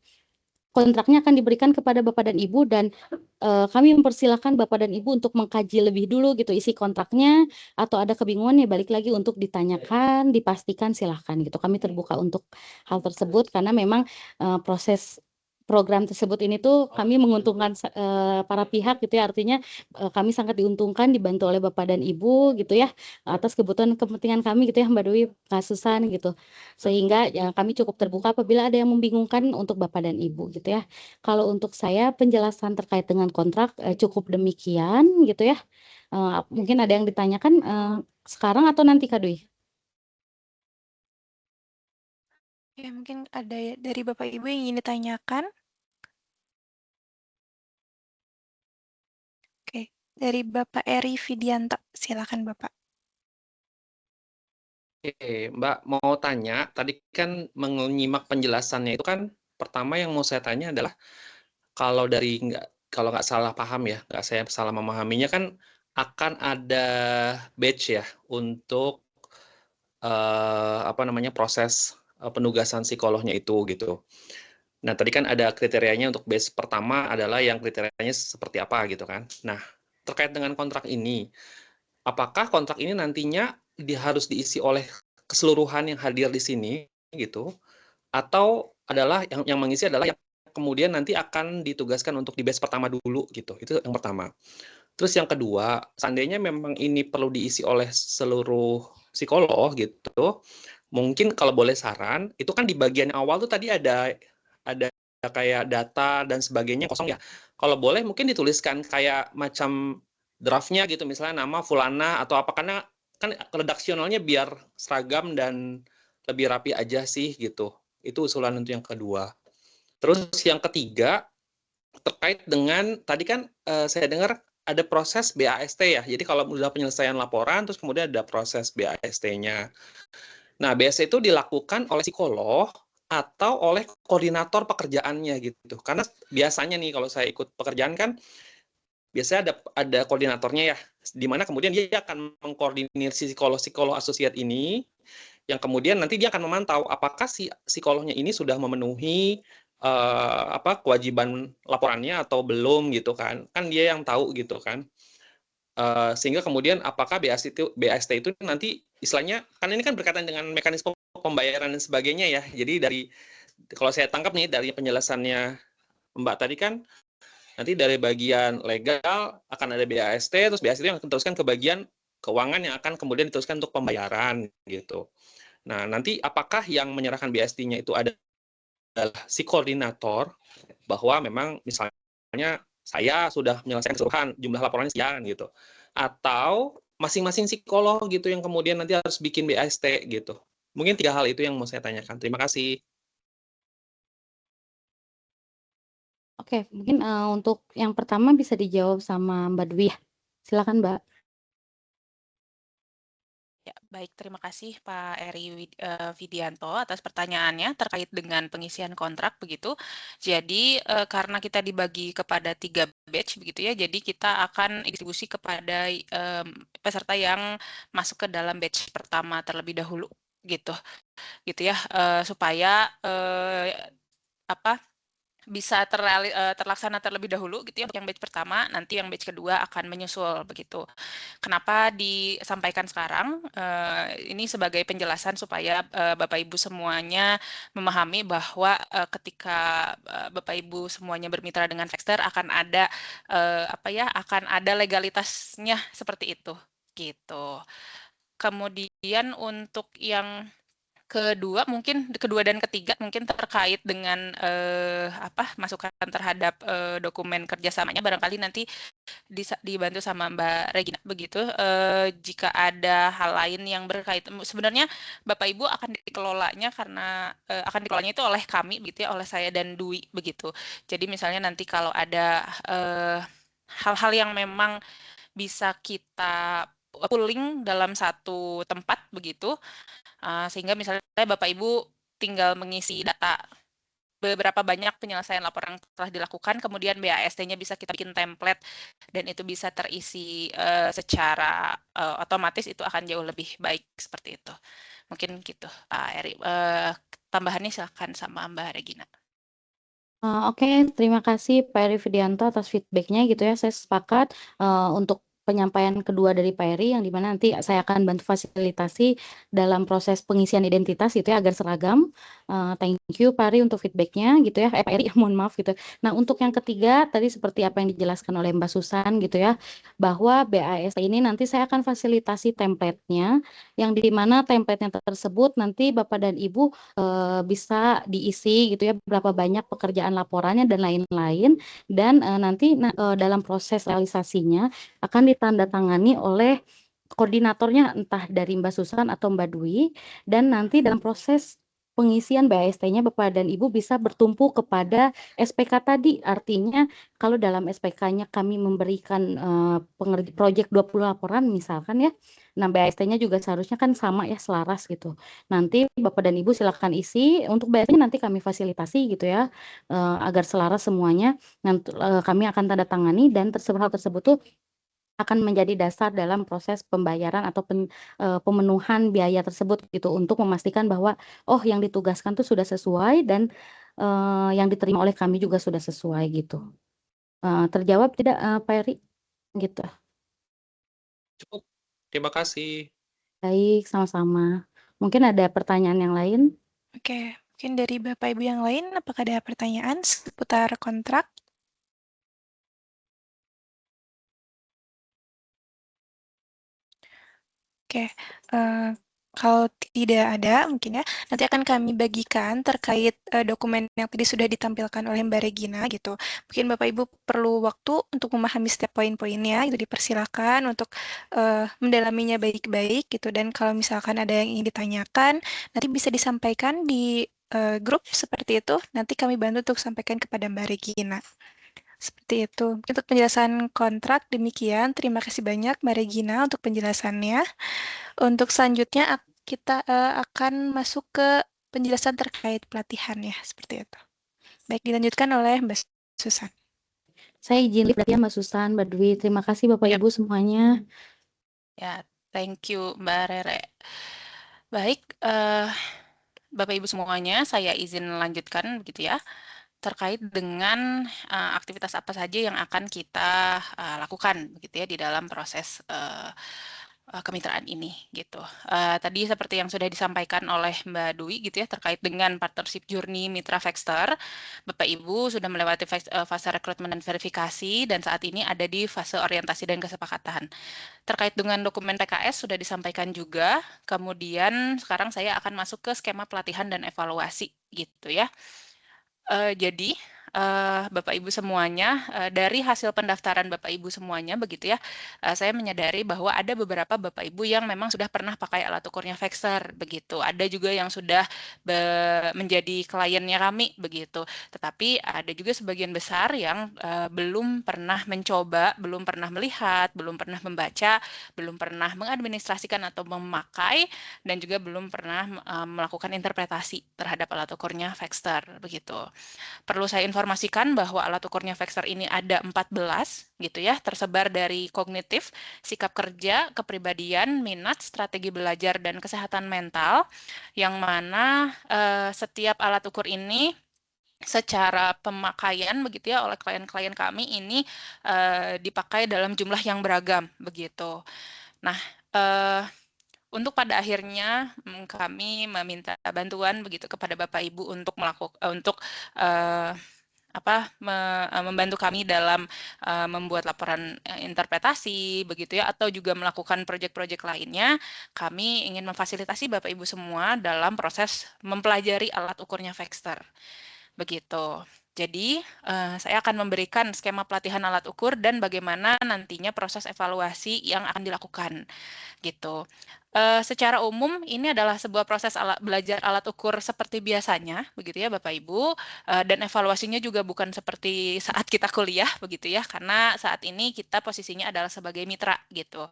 kontraknya akan diberikan kepada Bapak dan Ibu dan, kami mempersilahkan Bapak dan Ibu untuk mengkaji lebih dulu gitu isi kontraknya, atau ada kebingungan ya balik lagi untuk ditanyakan, dipastikan silahkan gitu. Kami terbuka untuk hal tersebut karena memang, proses program tersebut ini tuh kami menguntungkan para pihak gitu ya, artinya, kami sangat diuntungkan dibantu oleh Bapak dan Ibu gitu ya, atas kebutuhan kepentingan kami gitu ya Mbak Dwi, Kak Susan gitu. Sehingga ya kami cukup terbuka apabila ada yang membingungkan untuk Bapak dan Ibu gitu ya. Kalau untuk saya penjelasan terkait dengan kontrak, cukup demikian gitu ya. Mungkin ada yang ditanyakan, sekarang atau nanti Kak Dwi? Ya mungkin ada ya dari Bapak Ibu yang ingin ditanyakan? Oke, dari Bapak Eri Vidianto, silakan Bapak. Oke, Mbak mau tanya, tadi kan menyimak penjelasannya itu kan pertama yang mau saya tanya adalah kalau dari kalau nggak salah paham ya, nggak saya salah memahaminya kan akan ada batch ya untuk apa namanya proses penugasan psikolognya itu gitu. Nah tadi kan ada kriterianya untuk batch pertama adalah yang kriterianya seperti apa gitu kan. Nah terkait dengan kontrak ini, apakah kontrak ini nantinya harus diisi oleh keseluruhan yang hadir di sini gitu, atau adalah yang mengisi adalah yang kemudian nanti akan ditugaskan untuk di batch pertama dulu gitu, itu yang pertama. Terus yang kedua, seandainya memang ini perlu diisi oleh seluruh psikolog gitu, mungkin kalau boleh saran, itu kan di bagian awal tuh tadi ada kayak data dan sebagainya kosong ya. Kalau boleh mungkin dituliskan kayak macam draftnya gitu, misalnya nama fulana atau apa, karena kan redaksionalnya biar seragam dan lebih rapi aja sih gitu. Itu usulan untuk yang kedua. Terus yang ketiga, terkait dengan tadi kan saya dengar ada proses BAST ya. Jadi kalau sudah penyelesaian laporan, terus kemudian ada proses BAST-nya. Nah, BAST itu dilakukan oleh psikolog atau oleh koordinator pekerjaannya gitu. Karena biasanya nih kalau saya ikut pekerjaan kan biasanya ada koordinatornya ya, di mana kemudian dia akan mengkoordinir si psikolog-psikolog asosiat ini, yang kemudian nanti dia akan memantau apakah si psikolognya ini sudah memenuhi apa kewajiban laporannya atau belum gitu kan. Kan dia yang tahu gitu kan. Sehingga kemudian apakah BAST itu nanti istilahnya kan ini kan berkaitan dengan mekanisme pembayaran dan sebagainya ya. Jadi dari kalau saya tangkap nih dari penjelasannya Mbak tadi kan nanti dari bagian legal akan ada BAST, terus BAST itu yang akan diteruskan ke bagian keuangan yang akan kemudian diteruskan untuk pembayaran gitu. Nah, nanti apakah yang menyerahkan BAST-nya itu adalah si koordinator bahwa memang misalnya saya sudah menyelesaikan keseluruhan jumlah laporannya sekian gitu. Atau masing-masing psikolog gitu yang kemudian nanti harus bikin BAST gitu. Mungkin 3 hal itu yang mau saya tanyakan. Terima kasih. Oke, mungkin, untuk yang pertama bisa dijawab sama Mbak Dwi ya. Silakan Mbak. Ya, Baik, terima kasih Pak Eri Widianto atas pertanyaannya terkait dengan pengisian kontrak begitu. Jadi karena kita dibagi kepada 3 batch begitu ya, jadi kita akan distribusi kepada peserta yang masuk ke dalam batch pertama terlebih dahulu gitu, gitu ya, supaya apa bisa terlaksana terlebih dahulu gitu ya untuk yang batch pertama, nanti yang batch kedua akan menyusul begitu. Kenapa disampaikan sekarang? Ini sebagai penjelasan supaya Bapak Ibu semuanya memahami bahwa ketika Bapak Ibu semuanya bermitra dengan Fexter akan ada akan ada legalitasnya seperti itu, gitu. Kemudian untuk yang kedua dan ketiga mungkin terkait dengan masukan terhadap dokumen kerjasamanya barangkali nanti dibantu sama Mbak Regina begitu. Jika ada hal lain yang berkaitan, sebenarnya Bapak Ibu akan dikelolanya karena akan dikelolanya itu oleh kami begitu ya, oleh saya dan Dwi begitu. Jadi misalnya nanti kalau ada hal-hal yang memang bisa kita pooling dalam satu tempat begitu, sehingga misalnya Bapak Ibu tinggal mengisi data beberapa banyak penyelesaian laporan yang telah dilakukan, kemudian BAST-nya bisa kita bikin template dan itu bisa terisi secara otomatis, itu akan jauh lebih baik seperti itu. Mungkin gitu, Pak Eri. Tambahannya silakan sama Mbak Regina. Oke, terima kasih Pak Eri Widianto atas feedback-nya gitu ya. Saya sepakat untuk penyampaian kedua dari Pak Eri yang dimana nanti saya akan bantu fasilitasi dalam proses pengisian identitas gitu ya agar seragam. Thank you Pak Eri untuk feedback-nya gitu ya. Pak Eri, mohon maaf gitu. Nah, untuk yang ketiga tadi seperti apa yang dijelaskan oleh Mbak Susan gitu ya, bahwa BAST ini nanti saya akan fasilitasi template-nya yang dimana template-nya tersebut nanti Bapak dan Ibu bisa diisi gitu ya berapa banyak pekerjaan laporannya dan lain-lain dan nanti dalam proses realisasinya akan ditandatangani oleh koordinatornya entah dari Mbak Susan atau Mbak Dwi dan nanti dalam proses pengisian BAST-nya Bapak dan Ibu bisa bertumpu kepada SPK tadi. Artinya kalau dalam SPK-nya kami memberikan proyek 20 laporan misalkan ya, nah BAST-nya juga seharusnya kan sama ya selaras gitu. Nanti Bapak dan Ibu silakan isi, untuk BAST-nya nanti kami fasilitasi gitu ya, agar selaras semuanya. Nanti kami akan tanda tangani dan hal tersebut tuh akan menjadi dasar dalam proses pembayaran atau pemenuhan biaya tersebut gitu untuk memastikan bahwa oh yang ditugaskan tuh sudah sesuai dan yang diterima oleh kami juga sudah sesuai gitu. Terjawab tidak Pak Eri? Gitu. Cukup. Terima kasih. Baik, sama-sama. Mungkin ada pertanyaan yang lain? Oke, mungkin dari Bapak Ibu yang lain, apakah ada pertanyaan seputar kontrak? Oke, kalau tidak ada mungkin ya, nanti akan kami bagikan terkait dokumen yang tadi sudah ditampilkan oleh Mbak Regina gitu. Mungkin Bapak Ibu perlu waktu untuk memahami setiap poin-poinnya, itu dipersilakan untuk mendalaminya baik-baik gitu. Dan kalau misalkan ada yang ingin ditanyakan, nanti bisa disampaikan di grup seperti itu. Nanti kami bantu untuk sampaikan kepada Mbak Regina. Seperti itu. Untuk penjelasan kontrak demikian. Terima kasih banyak Mbak Regina untuk penjelasannya. Untuk selanjutnya kita akan masuk ke penjelasan terkait pelatihan ya, seperti itu. Baik, dilanjutkan oleh Mbak Susan. Saya izin berarti ya Mbak Susan, Mbak Dwi. Terima kasih Bapak Yap. Ibu semuanya. Ya, thank you Mbak Rere. Baik, Bapak Ibu semuanya, saya izin lanjutkan begitu ya. Terkait dengan aktivitas apa saja yang akan kita lakukan begitu ya di dalam proses kemitraan ini gitu. Tadi seperti yang sudah disampaikan oleh Mbak Dwi gitu ya terkait dengan partnership journey Mitra Fexter, Bapak Ibu sudah melewati fase rekrutmen dan verifikasi dan saat ini ada di fase orientasi dan kesepakatan. Terkait dengan dokumen PKS sudah disampaikan juga, kemudian sekarang saya akan masuk ke skema pelatihan dan evaluasi gitu ya. Jadi Bapak Ibu semuanya, dari hasil pendaftaran Bapak Ibu semuanya begitu ya, saya menyadari bahwa ada beberapa Bapak Ibu yang memang sudah pernah pakai alat ukurnya Vexter begitu. Ada juga yang sudah menjadi kliennya kami begitu. Tetapi ada juga sebagian besar yang belum pernah mencoba, belum pernah melihat, belum pernah membaca, belum pernah mengadministrasikan atau memakai, dan juga belum pernah melakukan interpretasi terhadap alat ukurnya Vexter begitu. Perlu saya informasikan bahwa alat ukurnya Vexter ini ada 14 gitu ya, tersebar dari kognitif, sikap kerja, kepribadian, minat, strategi belajar, dan kesehatan mental, yang mana setiap alat ukur ini secara pemakaian begitu ya oleh klien-klien kami ini dipakai dalam jumlah yang beragam begitu. Nah, untuk pada akhirnya kami meminta bantuan begitu kepada Bapak Ibu untuk membantu kami dalam membuat laporan interpretasi begitu ya, atau juga melakukan proyek-proyek lainnya. Kami ingin memfasilitasi Bapak Ibu semua dalam proses mempelajari alat ukurnya Vexter begitu. Jadi, saya akan memberikan skema pelatihan alat ukur dan bagaimana nantinya proses evaluasi yang akan dilakukan gitu. Secara umum ini adalah sebuah proses belajar alat ukur seperti biasanya, begitu ya Bapak Ibu, dan evaluasinya juga bukan seperti saat kita kuliah, begitu ya, karena saat ini kita posisinya adalah sebagai mitra gitu.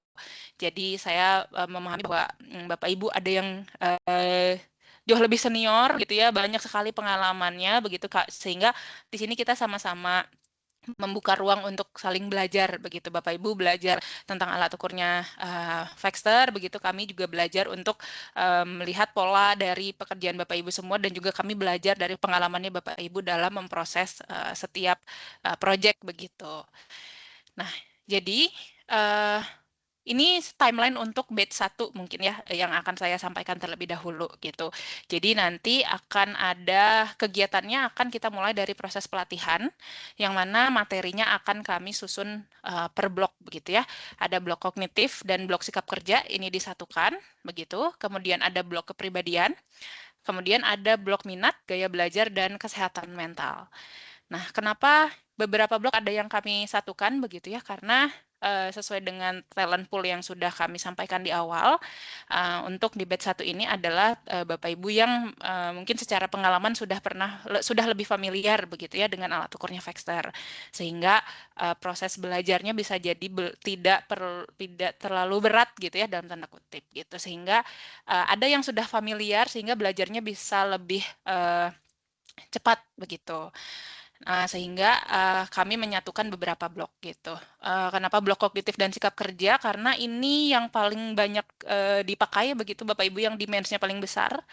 Jadi saya memahami bahwa Bapak Ibu ada yang jauh lebih senior gitu ya, banyak sekali pengalamannya begitu Kak, sehingga di sini kita sama-sama membuka ruang untuk saling belajar begitu. Bapak Ibu belajar tentang alat ukurnya Vexter begitu, kami juga belajar untuk melihat pola dari pekerjaan Bapak Ibu semua, dan juga kami belajar dari pengalamannya Bapak Ibu dalam memproses setiap proyek begitu. Nah, jadi ini timeline untuk batch 1 mungkin ya, yang akan saya sampaikan terlebih dahulu gitu. Jadi nanti akan ada kegiatannya, akan kita mulai dari proses pelatihan, yang mana materinya akan kami susun per blok begitu ya. Ada blok kognitif dan blok sikap kerja, ini disatukan begitu. Kemudian ada blok kepribadian, kemudian ada blok minat, gaya belajar, dan kesehatan mental. Nah, kenapa beberapa blok ada yang kami satukan begitu ya? Karena sesuai dengan talent pool yang sudah kami sampaikan di awal, untuk di batch 1 ini adalah Bapak Ibu yang mungkin secara pengalaman sudah lebih familiar begitu ya dengan alat ukurnya Vexter, sehingga proses belajarnya bisa jadi tidak terlalu berat gitu ya dalam tanda kutip gitu, sehingga ada yang sudah familiar sehingga belajarnya bisa lebih cepat begitu. Sehingga kami menyatukan beberapa blok gitu. Kenapa blok kognitif dan sikap kerja? Karena ini yang paling banyak dipakai begitu Bapak Ibu, yang dimensinya paling besar.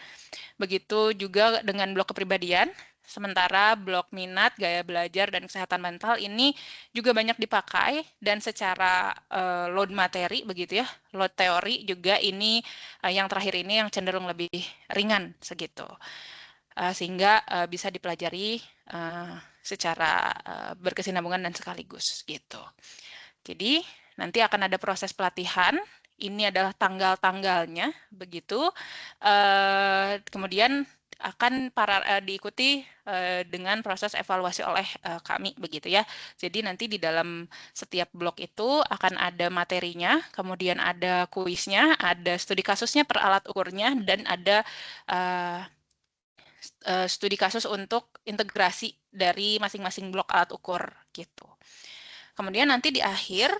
Begitu juga dengan blok kepribadian. Sementara blok minat, gaya belajar, dan kesehatan mental ini juga banyak dipakai, dan secara load materi begitu ya, load teori juga ini yang terakhir ini yang cenderung lebih ringan segitu. Sehingga bisa dipelajari secara berkesinambungan dan sekaligus gitu. Jadi nanti akan ada proses pelatihan. Ini adalah tanggal-tanggalnya begitu. Kemudian akan diikuti dengan proses evaluasi oleh kami begitu ya. Jadi nanti di dalam setiap blok itu akan ada materinya, kemudian ada kuisnya, ada studi kasusnya per alat ukurnya, dan ada studi kasus untuk integrasi dari masing-masing blok alat ukur gitu. Kemudian nanti di akhir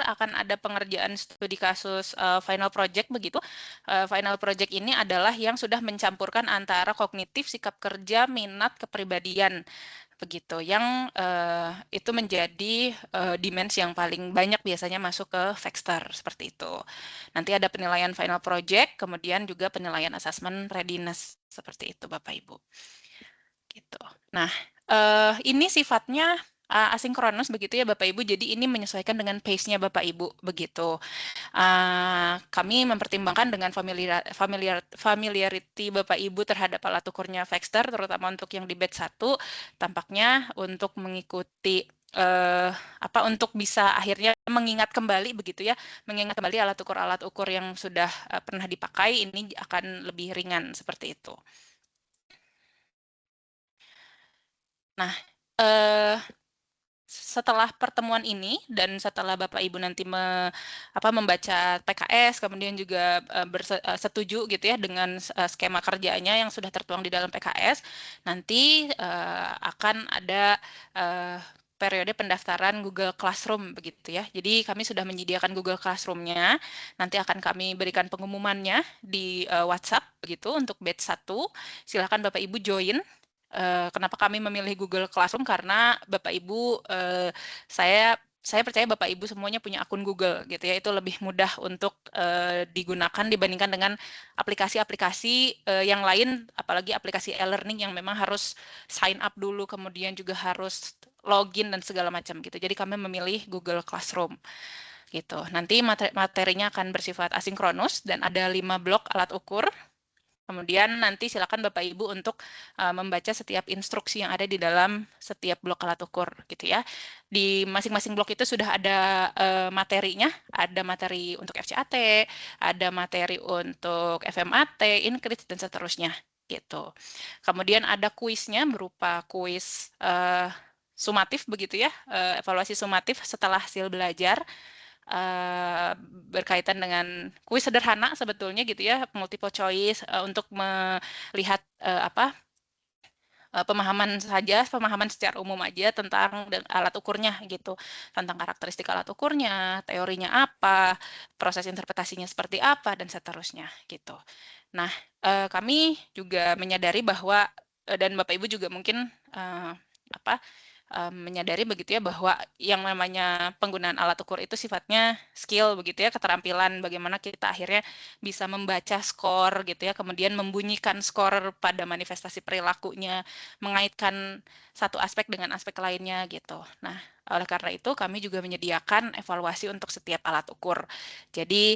akan ada pengerjaan studi kasus final project begitu. Final project ini adalah yang sudah mencampurkan antara kognitif, sikap kerja, minat, kepribadian begitu, yang itu menjadi dimensi yang paling banyak biasanya masuk ke Vexter seperti itu. Nanti ada penilaian final project, kemudian juga penilaian assessment readiness seperti itu Bapak Ibu. Gitu. Nah, ini sifatnya asinkronus begitu ya Bapak Ibu. Jadi ini menyesuaikan dengan pace-nya Bapak Ibu begitu. Kami mempertimbangkan dengan familiarity Bapak Ibu terhadap alat ukurnya Vexter, terutama untuk yang di batch 1, tampaknya untuk mengikuti untuk bisa akhirnya mengingat kembali begitu ya, mengingat kembali alat ukur yang sudah pernah dipakai ini akan lebih ringan seperti itu. Nah, setelah pertemuan ini dan setelah Bapak Ibu nanti membaca PKS, kemudian juga setuju gitu ya dengan skema kerjanya yang sudah tertuang di dalam PKS, nanti akan ada periode pendaftaran Google Classroom begitu ya. Jadi kami sudah menyediakan Google Classroom-nya. Nanti akan kami berikan pengumumannya di WhatsApp begitu untuk batch 1. Silakan Bapak Ibu join. Kenapa kami memilih Google Classroom? Karena Bapak Ibu, saya percaya Bapak Ibu semuanya punya akun Google gitu ya. Itu lebih mudah untuk digunakan dibandingkan dengan aplikasi-aplikasi yang lain, apalagi aplikasi e-learning yang memang harus sign up dulu, kemudian juga harus login dan segala macam gitu. Jadi kami memilih Google Classroom gitu. Nanti materinya akan bersifat asinkronus dan ada 5 blok alat ukur. Kemudian nanti silakan Bapak Ibu untuk membaca setiap instruksi yang ada di dalam setiap blok alat ukur gitu ya. Di masing-masing blok itu sudah ada materinya, ada materi untuk FCAT, ada materi untuk FMAT, INCRIDS dan seterusnya gitu. Kemudian ada kuisnya berupa kuis sumatif begitu ya, evaluasi sumatif setelah hasil belajar. Berkaitan dengan kuis sederhana sebetulnya gitu ya, multiple choice untuk melihat pemahaman secara umum aja tentang alat ukurnya gitu, tentang karakteristik alat ukurnya, teorinya apa, proses interpretasinya seperti apa dan seterusnya gitu. Nah, kami juga menyadari bahwa dan Bapak Ibu juga mungkin menyadari begitu ya bahwa yang namanya penggunaan alat ukur itu sifatnya skill begitu ya, keterampilan bagaimana kita akhirnya bisa membaca skor gitu ya, kemudian membunyikan skor pada manifestasi perilakunya, mengaitkan satu aspek dengan aspek lainnya gitu. Nah, oleh karena itu kami juga menyediakan evaluasi untuk setiap alat ukur. Jadi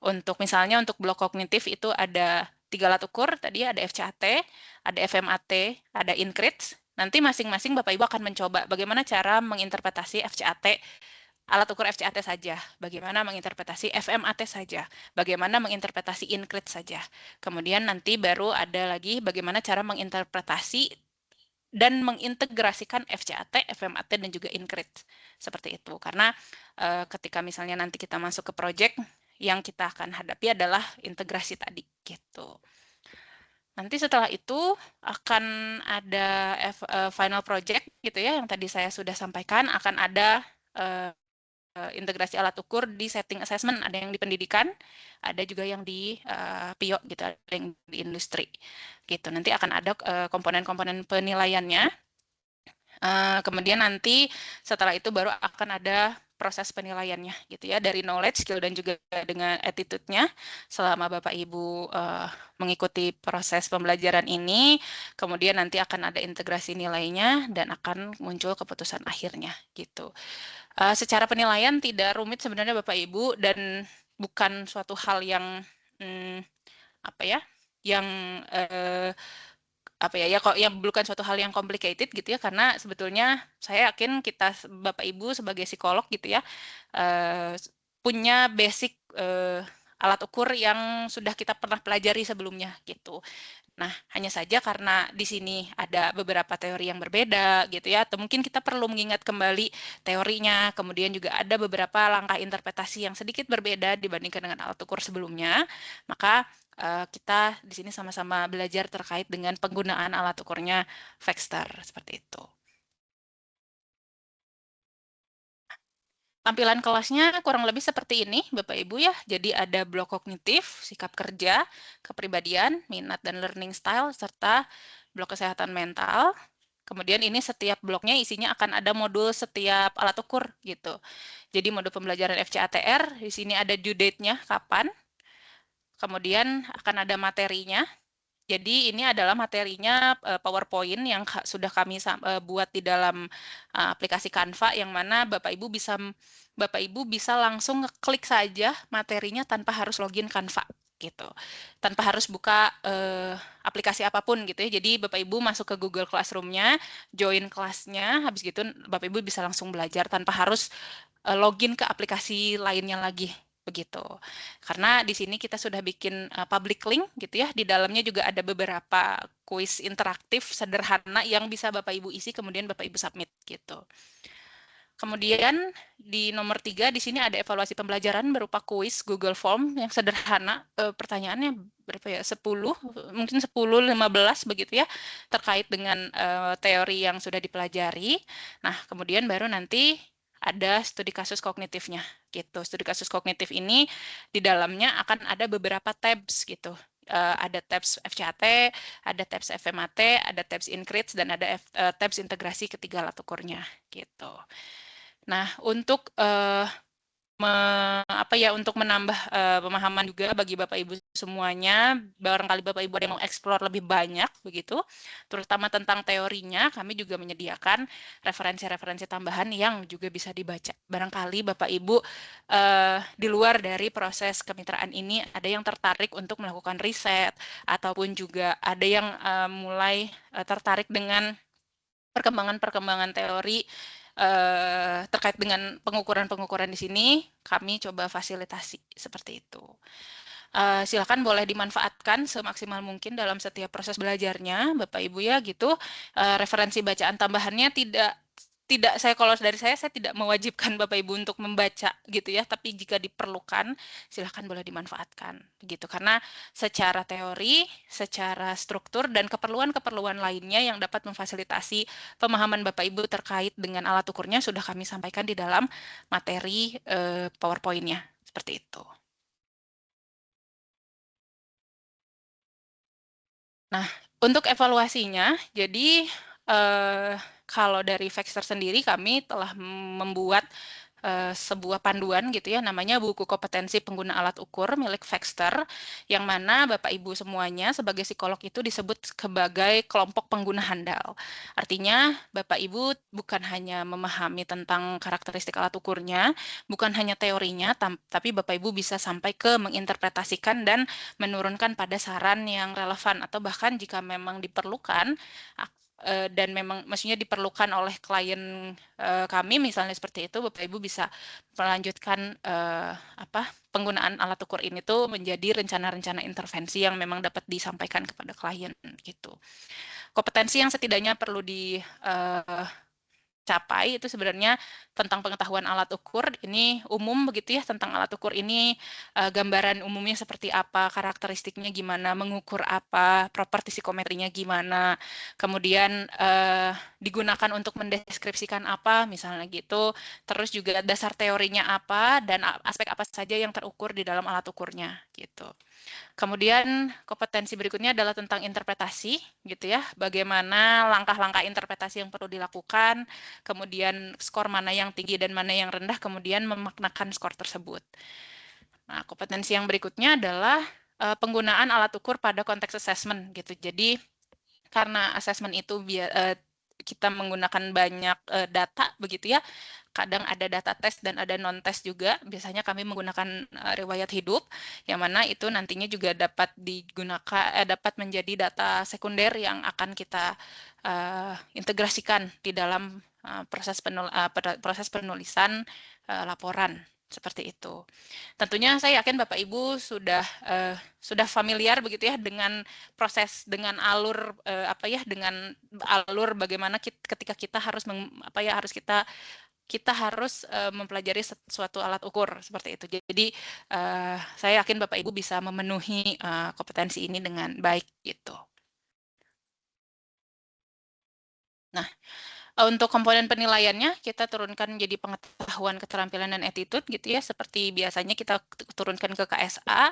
untuk misalnya untuk blok kognitif itu ada 3 alat ukur, tadi ada FCAT, ada FMAT, ada INCRIDS. Nanti masing-masing Bapak Ibu akan mencoba bagaimana cara menginterpretasi FCAT, alat ukur FCAT saja, bagaimana menginterpretasi FMAT saja, bagaimana menginterpretasi INCRIDS saja. Kemudian nanti baru ada lagi bagaimana cara menginterpretasi dan mengintegrasikan FCAT, FMAT, dan juga INCRIDS. Seperti itu. Karena ketika misalnya nanti kita masuk ke project, yang kita akan hadapi adalah integrasi tadi gitu. Nanti setelah itu akan ada final project gitu ya, yang tadi saya sudah sampaikan, akan ada integrasi alat ukur di setting assessment, ada yang di pendidikan, ada juga yang di PIO gitu, ada yang di industri gitu. Nanti akan ada komponen-komponen penilaiannya. Kemudian nanti setelah itu baru akan ada proses penilaiannya gitu ya, dari knowledge, skill, dan juga dengan attitude-nya selama Bapak Ibu mengikuti proses pembelajaran ini. Kemudian nanti akan ada integrasi nilainya dan akan muncul keputusan akhirnya gitu. Secara penilaian tidak rumit sebenarnya Bapak Ibu dan bukan suatu hal yang bukan suatu hal yang complicated gitu ya, karena sebetulnya saya yakin kita Bapak Ibu sebagai psikolog gitu ya punya basic alat ukur yang sudah kita pernah pelajari sebelumnya gitu. Nah, hanya saja karena di sini ada beberapa teori yang berbeda gitu ya, atau mungkin kita perlu mengingat kembali teorinya, kemudian juga ada beberapa langkah interpretasi yang sedikit berbeda dibandingkan dengan alat ukur sebelumnya, maka kita di sini sama-sama belajar terkait dengan penggunaan alat ukurnya Vexter, seperti itu. Tampilan kelasnya kurang lebih seperti ini, Bapak Ibu ya. Jadi ada blok kognitif, sikap kerja, kepribadian, minat dan learning style, serta blok kesehatan mental. Kemudian ini setiap bloknya isinya akan ada modul setiap alat ukur gitu. Jadi modul pembelajaran FCATR, di sini ada due date-nya kapan. Kemudian akan ada materinya. Jadi ini adalah materinya PowerPoint yang sudah kami buat di dalam aplikasi Canva, yang mana Bapak Ibu bisa langsung ngeklik saja materinya tanpa harus login Canva gitu. Tanpa harus buka aplikasi apapun gitu ya. Jadi Bapak Ibu masuk ke Google Classroom-nya, join kelasnya, habis gitu Bapak Ibu bisa langsung belajar tanpa harus login ke aplikasi lainnya lagi begitu. Karena di sini kita sudah bikin public link gitu ya. Di dalamnya juga ada beberapa kuis interaktif sederhana yang bisa Bapak Ibu isi kemudian Bapak Ibu submit gitu. Kemudian di nomor 3 di sini ada evaluasi pembelajaran berupa kuis Google Form yang sederhana, pertanyaannya berapa ya, 10, mungkin 10, 15 begitu ya, terkait dengan teori yang sudah dipelajari. Nah, kemudian baru nanti ada studi kasus kognitifnya gitu. Studi kasus kognitif ini di dalamnya akan ada beberapa tabs gitu. Ada tabs FCAT, ada tabs FMAT, ada tabs INCRIDS, dan ada tabs integrasi ketiga alat ukurnya gitu. Nah, untuk untuk menambah pemahaman juga bagi Bapak Ibu semuanya, barangkali Bapak Ibu ada yang mau eksplor lebih banyak begitu, terutama tentang teorinya, kami juga menyediakan referensi-referensi tambahan yang juga bisa dibaca. Barangkali Bapak Ibu di luar dari proses kemitraan ini ada yang tertarik untuk melakukan riset, ataupun juga ada yang mulai tertarik dengan perkembangan-perkembangan teori terkait dengan pengukuran-pengukuran di sini, kami coba fasilitasi seperti itu. Silakan boleh dimanfaatkan semaksimal mungkin dalam setiap proses belajarnya, Bapak Ibu ya gitu. Referensi bacaan tambahannya kalau dari saya tidak mewajibkan Bapak Ibu untuk membaca gitu ya, tapi jika diperlukan silakan boleh dimanfaatkan gitu, karena secara teori, secara struktur dan keperluan-keperluan lainnya yang dapat memfasilitasi pemahaman Bapak Ibu terkait dengan alat ukurnya sudah kami sampaikan di dalam materi PowerPoint-nya seperti itu. Nah, untuk evaluasinya, jadi kalau dari Vexter sendiri kami telah membuat sebuah panduan gitu ya, namanya buku kompetensi pengguna alat ukur milik Vexter, yang mana Bapak Ibu semuanya sebagai psikolog itu disebut sebagai kelompok pengguna handal. Artinya Bapak Ibu bukan hanya memahami tentang karakteristik alat ukurnya, bukan hanya teorinya, tapi Bapak Ibu bisa sampai ke menginterpretasikan dan menurunkan pada saran yang relevan, atau bahkan jika memang diperlukan dan memang maksudnya diperlukan oleh klien kami misalnya seperti itu, Bapak Ibu bisa melanjutkan penggunaan alat ukur ini tuh menjadi rencana-rencana intervensi yang memang dapat disampaikan kepada klien gitu. Kompetensi yang setidaknya perlu capai itu sebenarnya tentang pengetahuan alat ukur ini umum begitu ya, tentang alat ukur ini gambaran umumnya seperti apa, karakteristiknya gimana, mengukur apa, properti psikometrinya gimana, kemudian digunakan untuk mendeskripsikan apa misalnya gitu, terus juga dasar teorinya apa dan aspek apa saja yang terukur di dalam alat ukurnya gitu. Kemudian kompetensi berikutnya adalah tentang interpretasi, gitu ya. Bagaimana langkah-langkah interpretasi yang perlu dilakukan, kemudian skor mana yang tinggi dan mana yang rendah, kemudian memaknakan skor tersebut. Nah, kompetensi yang berikutnya adalah penggunaan alat ukur pada konteks assessment, gitu. Jadi karena assessment itu kita menggunakan banyak data begitu ya, kadang ada data tes dan ada non tes juga. Biasanya kami menggunakan riwayat hidup, yang mana itu nantinya juga dapat digunakan, dapat menjadi data sekunder yang akan kita integrasikan di dalam proses penulisan laporan seperti itu. Tentunya saya yakin Bapak Ibu sudah familiar begitu ya dengan proses, dengan alur dengan alur bagaimana ketika kita harus kita harus mempelajari suatu alat ukur seperti itu. Jadi saya yakin Bapak Ibu bisa memenuhi kompetensi ini dengan baik gitu. Nah, untuk komponen penilaiannya kita turunkan menjadi pengetahuan, keterampilan, dan attitude gitu ya, seperti biasanya kita turunkan ke KSA.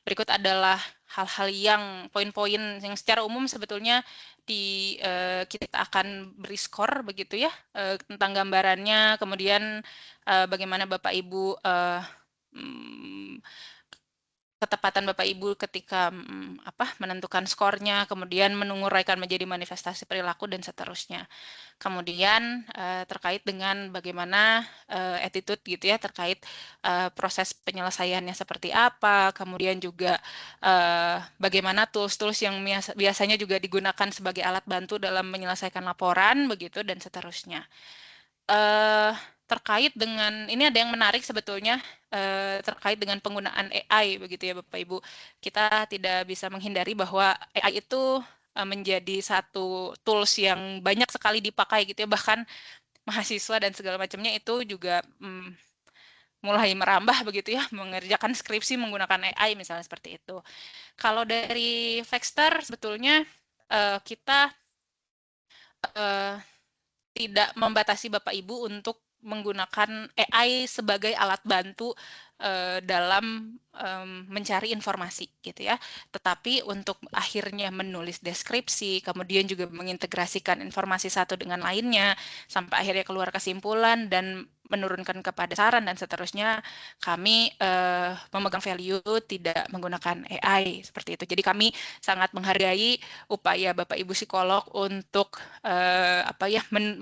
Berikut adalah hal-hal yang poin-poin yang secara umum sebetulnya kita akan beri skor begitu ya, tentang gambarannya, kemudian bagaimana Bapak Ibu ketepatan Bapak Ibu ketika menentukan skornya, kemudian menguraikan menjadi manifestasi perilaku dan seterusnya. Kemudian terkait dengan bagaimana attitude gitu ya, terkait proses penyelesaiannya seperti apa, kemudian juga bagaimana tools-tools yang biasanya juga digunakan sebagai alat bantu dalam menyelesaikan laporan begitu dan seterusnya. Terkait dengan ini ada yang menarik sebetulnya terkait dengan penggunaan AI begitu ya Bapak Ibu. Kita tidak bisa menghindari bahwa AI itu menjadi satu tools yang banyak sekali dipakai gitu ya, bahkan mahasiswa dan segala macamnya itu juga mulai merambah begitu ya, mengerjakan skripsi menggunakan AI misalnya seperti itu. Kalau dari Vexter sebetulnya kita tidak membatasi Bapak Ibu untuk menggunakan AI sebagai alat bantu dalam mencari informasi gitu ya. Tetapi untuk akhirnya menulis deskripsi, kemudian juga mengintegrasikan informasi satu dengan lainnya, sampai akhirnya keluar kesimpulan dan menurunkan kepada saran dan seterusnya, kami memegang value tidak menggunakan AI seperti itu. Jadi kami sangat menghargai upaya Bapak Ibu psikolog untuk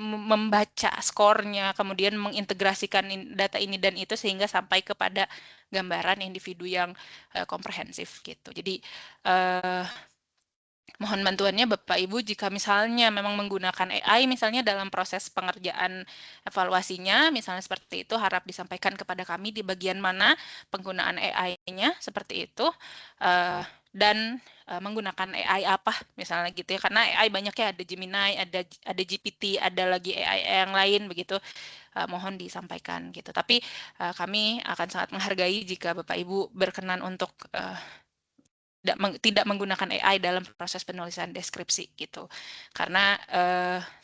membaca skornya, kemudian mengintegrasikan data ini dan itu sehingga sampai kepada gambaran individu yang komprehensif gitu. Jadi mohon bantuannya Bapak Ibu jika misalnya memang menggunakan AI misalnya dalam proses pengerjaan evaluasinya, misalnya seperti itu, harap disampaikan kepada kami di bagian mana penggunaan AI-nya seperti itu, dan menggunakan AI apa misalnya gitu ya, karena AI banyaknya, ada Gemini, ada GPT, ada lagi AI yang lain begitu. Mohon disampaikan gitu. Tapi kami akan sangat menghargai jika Bapak Ibu berkenan untuk tidak menggunakan AI dalam proses penulisan deskripsi gitu. Karena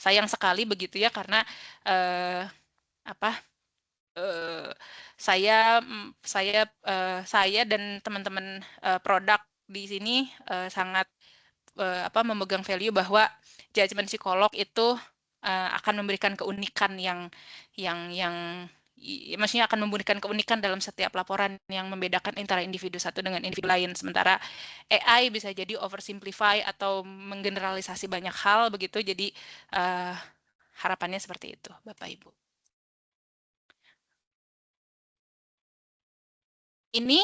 sayang sekali begitu ya, karena saya dan teman-teman produk di sini sangat memegang value bahwa judgement psikolog itu akan memberikan keunikan yang maksudnya akan memberikan keunikan dalam setiap laporan yang membedakan antara individu satu dengan individu lain. Sementara AI bisa jadi oversimplify atau menggeneralisasi banyak hal begitu. Jadi harapannya seperti itu, Bapak Ibu. Ini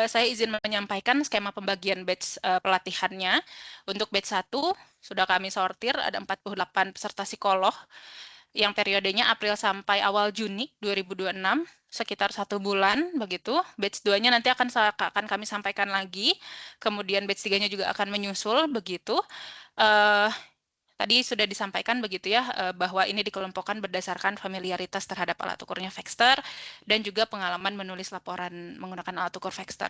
saya izin menyampaikan skema pembagian batch pelatihannya. Untuk batch 1 sudah kami sortir, ada 48 peserta psikolog yang periodenya April sampai awal Juni 2026, sekitar 1 bulan begitu. Batch 2-nya nanti akan kami sampaikan lagi, kemudian batch 3-nya juga akan menyusul begitu. Tadi sudah disampaikan begitu ya, bahwa ini dikelompokkan berdasarkan familiaritas terhadap alat ukurnya Vexter dan juga pengalaman menulis laporan menggunakan alat ukur Vexter.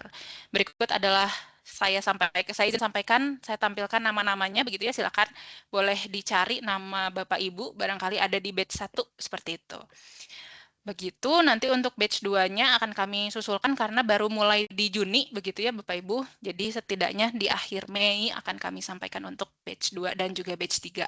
Berikut adalah saya izin sampaikan, saya tampilkan nama-namanya begitu ya, silakan boleh dicari nama Bapak Ibu, barangkali ada di batch 1 seperti itu. Begitu, nanti untuk batch 2-nya akan kami susulkan karena baru mulai di Juni, begitu ya Bapak Ibu. Jadi setidaknya di akhir Mei akan kami sampaikan untuk batch 2 dan juga batch 3.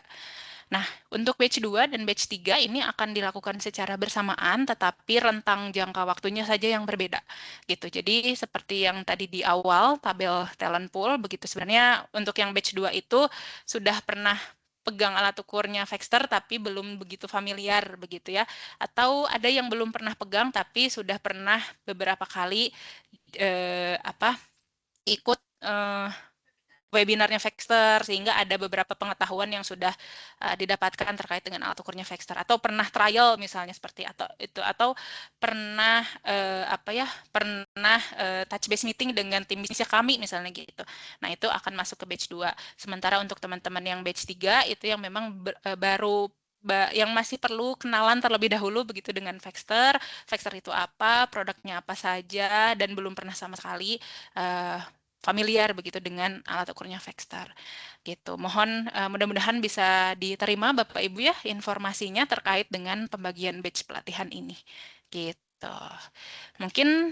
Nah, untuk batch 2 dan batch 3 ini akan dilakukan secara bersamaan, tetapi rentang jangka waktunya saja yang berbeda. Gitu. Jadi seperti yang tadi di awal, tabel talent pool, begitu sebenarnya untuk yang batch 2 itu sudah pernah pegang alat ukurnya Vexter tapi belum begitu familiar begitu ya, atau ada yang belum pernah pegang tapi sudah pernah beberapa kali ikut webinarnya Vexter, sehingga ada beberapa pengetahuan yang sudah didapatkan terkait dengan alat ukurnya Vexter, atau pernah trial misalnya seperti atau pernah touch base meeting dengan tim bisnisnya kami misalnya gitu. Nah, itu akan masuk ke batch 2. Sementara untuk teman-teman yang batch 3 itu yang memang baru yang masih perlu kenalan terlebih dahulu begitu dengan Vexter. Vexter itu apa, produknya apa saja, dan belum pernah sama sekali familiar begitu dengan alat ukurnya Vexter. Gitu. Mohon mudah-mudahan bisa diterima Bapak Ibu ya informasinya terkait dengan pembagian batch pelatihan ini. Gitu. Mungkin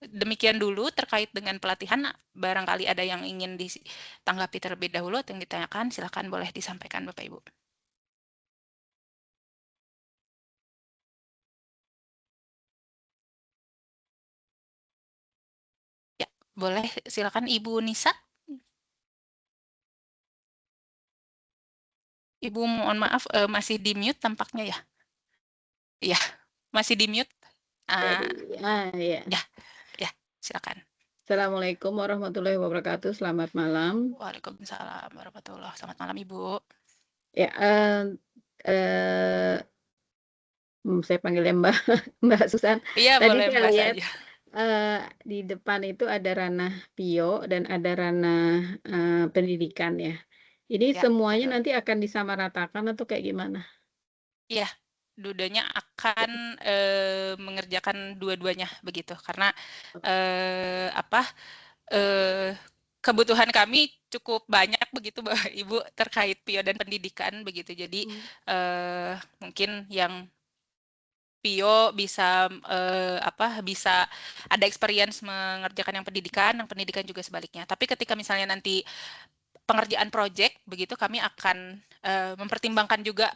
demikian dulu terkait dengan pelatihan. Barangkali ada yang ingin ditanggapi terlebih dahulu atau yang ditanyakan, silakan boleh disampaikan Bapak Ibu. Boleh, silakan Ibu Nisa. Ibu mohon maaf, masih di-mute tampaknya ya? Iya, masih di-mute. Jadi, ya. Ya, ya, silakan. Assalamualaikum warahmatullahi wabarakatuh. Selamat malam. Waalaikumsalam warahmatullahi. Selamat malam, Ibu. Ya, saya panggilnya Mbak Mbak Susan. Iya, Tadi boleh saya Mbak lihat saja. di depan itu ada ranah PIO dan ada ranah pendidikan ya. Ini Ya, semuanya betul. nanti akan disamaratakan atau kayak gimana? Iya, dudanya akan mengerjakan dua-duanya begitu, karena apa kebutuhan kami cukup banyak begitu Bapak Ibu terkait PIO dan pendidikan begitu. Jadi mungkin yang PIO bisa bisa ada experience mengerjakan yang pendidikan juga sebaliknya. Tapi ketika misalnya nanti pengerjaan project begitu kami akan mempertimbangkan juga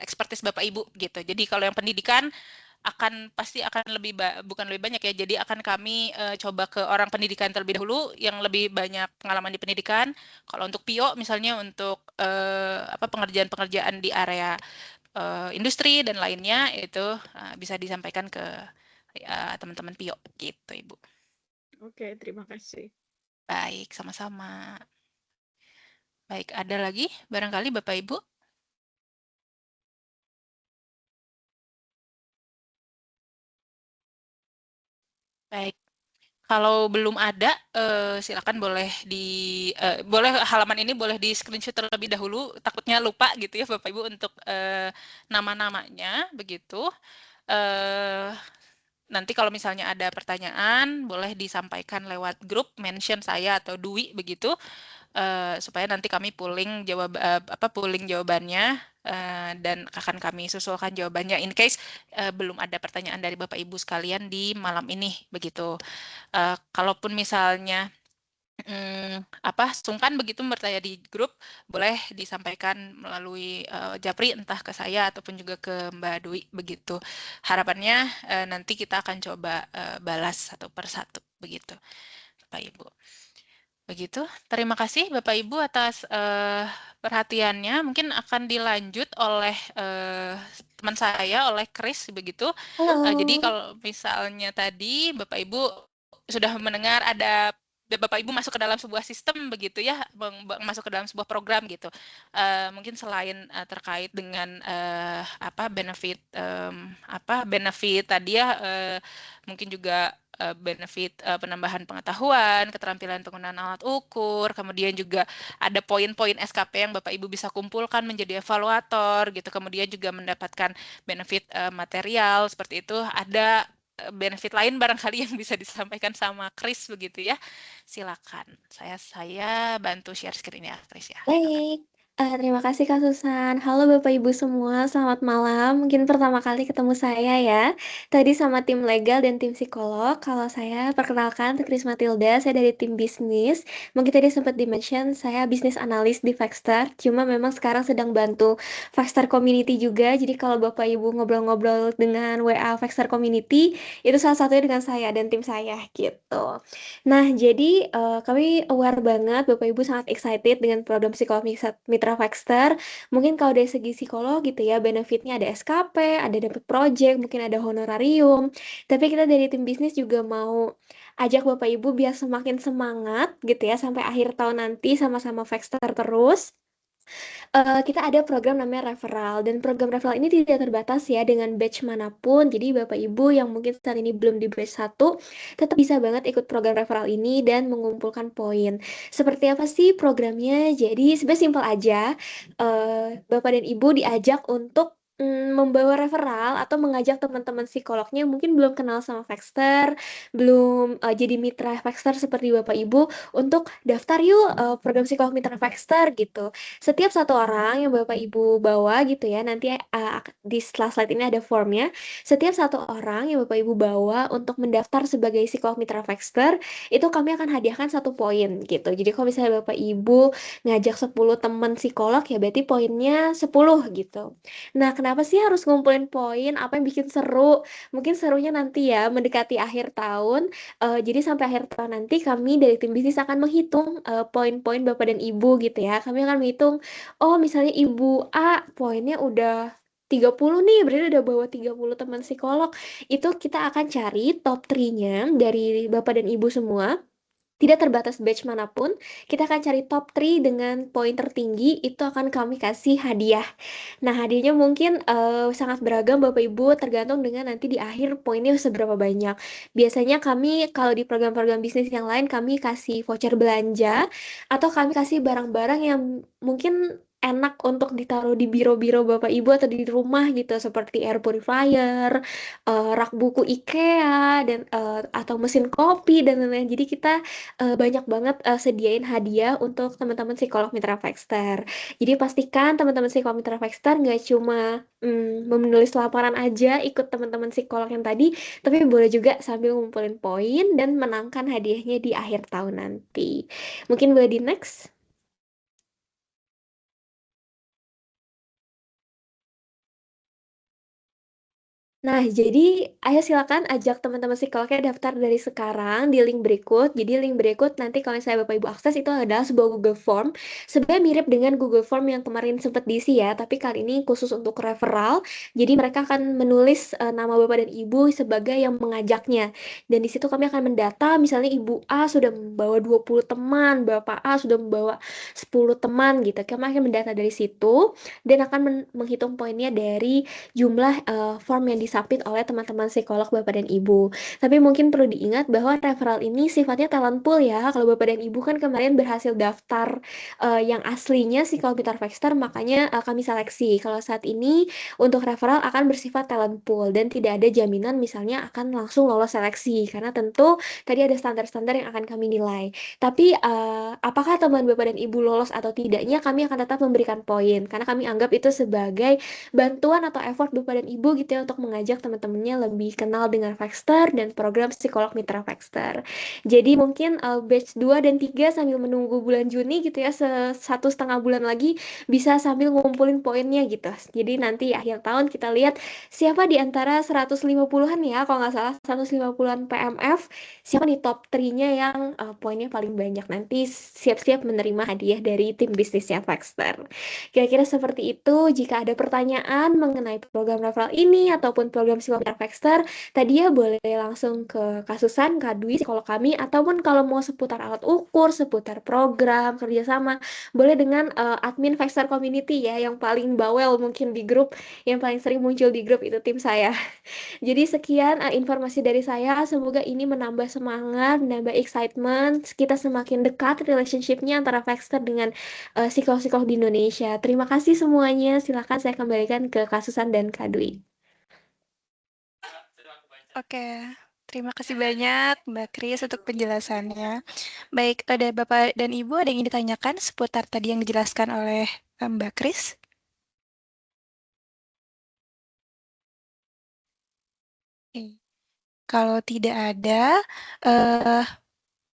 expertise Bapak Ibu gitu. Jadi kalau yang pendidikan pasti akan bukan lebih banyak ya. Jadi akan kami coba ke orang pendidikan terlebih dahulu yang lebih banyak pengalaman di pendidikan. Kalau untuk PIO misalnya untuk pengerjaan-pengerjaan di area industri dan lainnya itu bisa disampaikan ke teman-teman PIO gitu, Ibu. Oke, terima kasih. Baik, sama-sama. Baik, ada lagi barangkali Bapak Ibu? Baik. Kalau belum ada, silakan boleh boleh halaman ini boleh di screenshot terlebih dahulu. Takutnya lupa gitu ya Bapak Ibu untuk nama-namanya begitu. Nanti kalau misalnya ada pertanyaan, boleh disampaikan lewat grup, mention saya atau Dwi begitu, supaya nanti kami pooling jawabannya dan akan kami susulkan jawabannya in case belum ada pertanyaan dari Bapak Ibu sekalian di malam ini begitu. Kalaupun misalnya sungkan begitu bertanya di grup, boleh disampaikan melalui Japri entah ke saya ataupun juga ke Mbak Dwi begitu. Harapannya nanti kita akan coba balas satu persatu begitu, Bapak Ibu. Begitu. Terima kasih Bapak Ibu atas perhatiannya. Mungkin akan dilanjut oleh teman saya, oleh Chris begitu. Jadi kalau misalnya tadi Bapak Ibu sudah mendengar ada Bapak Ibu masuk ke dalam sebuah sistem begitu ya, masuk ke dalam sebuah program gitu. Mungkin selain terkait dengan benefit benefit tadi ya, mungkin juga benefit penambahan pengetahuan, keterampilan penggunaan alat ukur, kemudian juga ada poin-poin SKP yang Bapak Ibu bisa kumpulkan menjadi evaluator gitu, kemudian juga mendapatkan benefit material seperti itu. Ada benefit lain barangkali yang bisa disampaikan sama Chris begitu ya. Silakan. Saya bantu share screen ya, Chris ya. Baik, terima kasih Kak Susan. Halo Bapak Ibu semua, selamat malam. Mungkin pertama kali ketemu saya ya. Tadi sama tim legal dan tim psikolog. Kalau saya perkenalkan, Chris Matilda, saya dari tim bisnis. Mungkin tadi sempat di-mention, saya bisnis analis di Factstar. Cuma memang sekarang sedang bantu Factstar Community juga. Jadi kalau Bapak Ibu ngobrol-ngobrol dengan WA Factstar Community, itu salah satunya dengan saya dan tim saya gitu. Nah, jadi kami aware banget, Bapak Ibu sangat excited dengan program psikolog Mitra Factstar. Mungkin kalau dari segi psikolog gitu ya, benefitnya ada SKP, ada dapat project, mungkin ada honorarium. Tapi kita dari tim bisnis juga mau ajak Bapak Ibu biar semakin semangat gitu ya, sampai akhir tahun nanti sama-sama Factstar terus. Kita ada program namanya referral, dan program referral ini tidak terbatas ya dengan batch manapun. Jadi Bapak Ibu yang mungkin saat ini belum di batch 1, tetap bisa banget ikut program referral ini dan mengumpulkan poin. Seperti apa sih programnya? Jadi sebenarnya simpel aja, Bapak dan Ibu diajak untuk membawa referral atau mengajak teman-teman psikolognya yang mungkin belum kenal sama Factstar, belum jadi mitra Factstar seperti Bapak Ibu, untuk daftar yuk program psikolog mitra Factstar gitu. Setiap satu orang yang Bapak Ibu bawa gitu ya, nanti di slide ini ada formnya. Setiap satu orang yang Bapak Ibu bawa untuk mendaftar sebagai psikolog mitra Factstar, itu kami akan hadiahkan 1 poin gitu. Jadi kalau misalnya Bapak Ibu ngajak 10 teman psikolog, ya berarti poinnya 10 gitu. Nah, kenapa sih harus ngumpulin poin? Apa yang bikin seru? Mungkin serunya nanti ya mendekati akhir tahun. Jadi sampai akhir tahun nanti kami dari tim bisnis akan menghitung poin-poin Bapak dan Ibu gitu ya. Kami akan menghitung, oh misalnya Ibu A poinnya udah 30 nih, berarti udah bawa 30 teman psikolog. Itu kita akan cari top 3-nya dari Bapak dan Ibu semua. Tidak terbatas batch manapun, kita akan cari top 3 dengan poin tertinggi, itu akan kami kasih hadiah. Nah, hadiahnya mungkin sangat beragam Bapak Ibu, tergantung dengan nanti di akhir poinnya seberapa banyak. Biasanya kami kalau di program-program bisnis yang lain kami kasih voucher belanja atau kami kasih barang-barang yang mungkin enak untuk ditaruh di biro-biro Bapak Ibu atau di rumah gitu seperti air purifier, rak buku IKEA dan atau mesin kopi dan lain-lain. Jadi kita banyak banget sediain hadiah untuk teman-teman psikolog Mitra Factor. Jadi pastikan teman-teman psikolog Mitra Factor nggak cuma menulis laporan aja ikut teman-teman psikolog yang tadi, tapi boleh juga sambil ngumpulin poin dan menangkan hadiahnya di akhir tahun nanti. Mungkin boleh di next. Nah, jadi ayo silakan ajak teman-teman psikolognya daftar dari sekarang di link berikut. Jadi link berikut nanti kalau misalnya Bapak Ibu akses itu adalah sebuah Google Form. Sebenarnya mirip dengan Google Form yang kemarin sempat diisi ya, tapi kali ini khusus untuk referral. Jadi mereka akan menulis nama Bapak dan Ibu sebagai yang mengajaknya. Dan di situ kami akan mendata misalnya Ibu A sudah membawa 20 teman, Bapak A sudah membawa 10 teman gitu. Kami akan mendata dari situ dan akan menghitung poinnya dari jumlah form yang disubmit oleh teman-teman psikolog Bapak dan Ibu. Tapi mungkin perlu diingat bahwa referral ini sifatnya talent pool ya. Kalau Bapak dan Ibu kan kemarin berhasil daftar yang aslinya psikolog Mitra Factor, makanya kami seleksi. Kalau saat ini untuk referral akan bersifat talent pool dan tidak ada jaminan misalnya akan langsung lolos seleksi karena tentu tadi ada standar-standar yang akan kami nilai. Tapi apakah teman Bapak dan Ibu lolos atau tidaknya kami akan tetap memberikan poin karena kami anggap itu sebagai bantuan atau effort Bapak dan Ibu gitu ya untuk mengajak teman-temannya lebih kenal dengan Factor dan program psikolog Mitra Factor. Jadi mungkin batch 2 dan 3 sambil menunggu bulan Juni gitu ya, 1,5 bulan lagi bisa sambil ngumpulin poinnya gitu. Jadi nanti akhir tahun kita lihat siapa di antara 150-an ya, kalau nggak salah 150-an PMF, siapa nih top 3-nya yang poinnya paling banyak. Nanti siap-siap menerima hadiah dari tim bisnisnya Factor. Kira-kira seperti itu. Jika ada pertanyaan mengenai program referral ini ataupun program psikolog Factor, tadi ya boleh langsung ke Kasusan, Kak Dwi, psikolog kami, ataupun kalau mau seputar alat ukur, seputar program, kerjasama, boleh dengan admin Factor Community ya, yang paling bawel mungkin di grup, yang paling sering muncul di grup itu tim saya. Jadi sekian informasi dari saya, semoga ini menambah semangat, menambah excitement, kita semakin dekat relationship-nya antara Factor dengan psikolog-psikolog di Indonesia. Terima kasih semuanya. Silakan saya kembalikan ke Kasusan dan Kak Dwi. Oke, terima kasih banyak Mbak Kris untuk penjelasannya. Baik, ada Bapak dan Ibu ada yang ingin ditanyakan seputar tadi yang dijelaskan oleh Mbak Kris? Oke. Kalau tidak ada,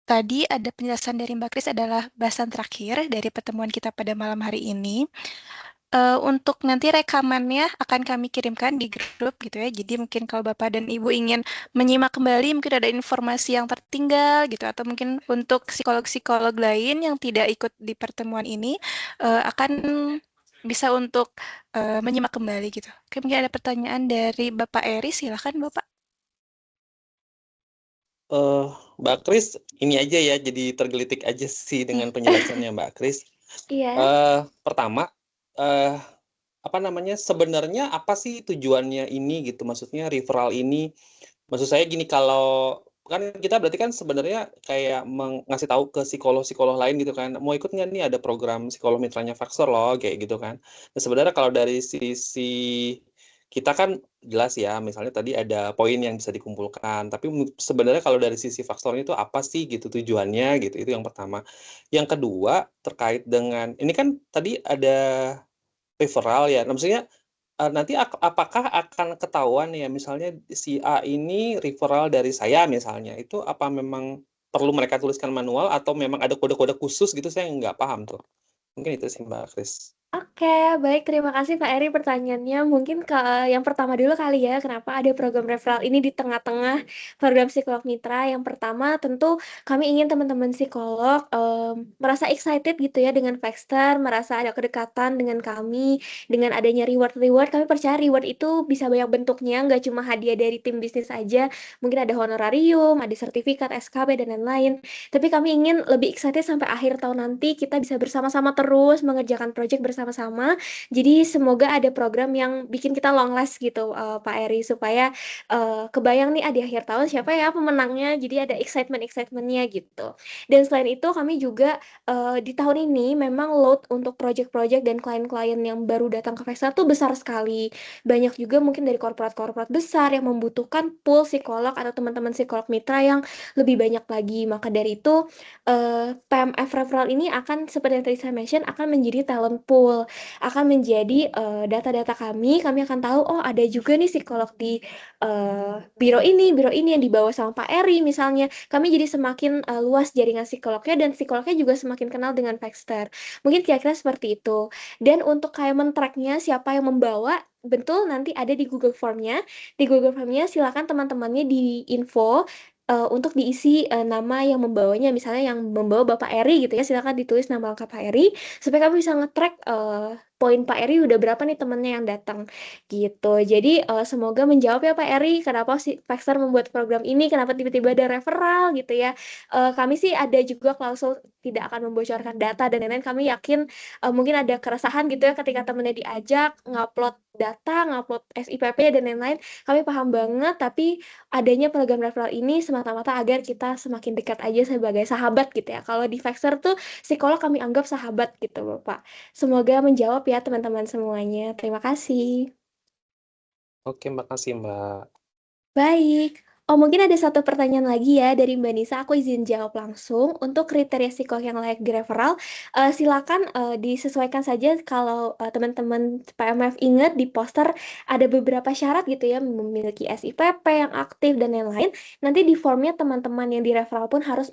tadi ada penjelasan dari Mbak Kris adalah bahasan terakhir dari pertemuan kita pada malam hari ini. Untuk nanti rekamannya akan kami kirimkan di grup gitu ya. Jadi mungkin kalau Bapak dan Ibu ingin menyimak kembali, mungkin ada informasi yang tertinggal gitu, atau mungkin untuk psikolog-psikolog lain yang tidak ikut di pertemuan ini akan bisa untuk menyimak kembali gitu. Oke, mungkin ada pertanyaan dari Bapak Eri, silakan Bapak. Mbak Kris, ini aja ya, jadi tergelitik aja sih dengan penjelasannya Mbak Kris. Iya. Pertama, apa namanya, sebenarnya apa sih tujuannya ini gitu, maksudnya referral ini, maksud saya gini, kalau kan kita berarti kan sebenarnya kayak ngasih tahu ke psikolog-psikolog lain gitu kan, mau ikut nggak nih ada program psikolog mitranya Factor loh, kayak gitu kan. Nah sebenarnya kalau dari sisi kita kan jelas ya, misalnya tadi ada poin yang bisa dikumpulkan, tapi sebenarnya kalau dari sisi faktornya itu apa sih gitu tujuannya gitu, itu yang pertama. Yang kedua terkait dengan ini kan tadi ada referral ya, nah, maksudnya nanti apakah akan ketahuan ya misalnya si A ini referral dari saya misalnya, itu apa memang perlu mereka tuliskan manual atau memang ada kode-kode khusus gitu, saya nggak paham tuh. Mungkin itu sih Mbak Kris. Oke, baik. Terima kasih Pak Eri pertanyaannya. Mungkin yang pertama dulu kali ya, kenapa ada program referral ini di tengah-tengah program psikolog mitra. Yang pertama tentu kami ingin teman-teman psikolog merasa excited gitu ya dengan Facster, merasa ada kedekatan dengan kami, dengan adanya reward-reward. Kami percaya reward itu bisa banyak bentuknya, nggak cuma hadiah dari tim bisnis aja. Mungkin ada honorarium, ada sertifikat, SKB, dan lain-lain. Tapi kami ingin lebih excited sampai akhir tahun nanti kita bisa bersama-sama terus mengerjakan project bersama-sama. Jadi semoga ada program yang bikin kita long last gitu, Pak Eri, supaya kebayang nih di akhir tahun siapa ya pemenangnya. Jadi ada excitement-nya gitu. Dan selain itu kami juga di tahun ini memang load untuk project-project dan klien-klien yang baru datang ke Factor tuh besar sekali. Banyak juga mungkin dari korporat-korporat besar yang membutuhkan pool psikolog atau teman-teman psikolog mitra yang lebih banyak lagi. Maka dari itu PMF referral ini akan seperti yang tadi saya mention akan menjadi talent pool, akan menjadi data-data kami akan tahu oh ada juga nih psikolog di biro ini yang dibawa sama Pak Eri misalnya. Kami jadi semakin luas jaringan psikolognya dan psikolognya juga semakin kenal dengan Factor. Mungkin kira-kira seperti itu. Dan untuk kayak men-tracknya siapa yang membawa, betul nanti ada di Google Form-nya. Di Google Form-nya silakan teman-temannya di info untuk diisi nama yang membawanya, misalnya yang membawa Bapak Eri gitu ya, silakan ditulis nama lengkap Pak Eri supaya kami bisa nge-track poin Pak Eri udah berapa nih temennya yang datang gitu. Jadi semoga menjawab ya Pak Eri kenapa si Factor membuat program ini, kenapa tiba-tiba ada referral gitu ya. Kami sih ada juga klausul tidak akan membocorkan data dan lain-lain. Kami yakin mungkin ada keresahan gitu ya ketika temennya diajak ngupload data, ngupload SIPP dan lain-lain. Kami paham banget, tapi adanya program referral ini semata-mata agar kita semakin dekat aja sebagai sahabat gitu ya. Kalau di Factor tuh psikolog kami anggap sahabat gitu Bapak. Semoga menjawab ya teman-teman semuanya. Terima kasih. Oke, makasih Mbak. Baik. Oh, mungkin ada satu pertanyaan lagi ya dari Mbak Nisa. Aku izin jawab langsung. Untuk kriteria psikolog yang layak di referral, silakan disesuaikan saja kalau teman-teman PMF ingat di poster ada beberapa syarat gitu ya, memiliki SIPP yang aktif dan lain-lain. Nanti di formnya teman-teman yang di referral pun harus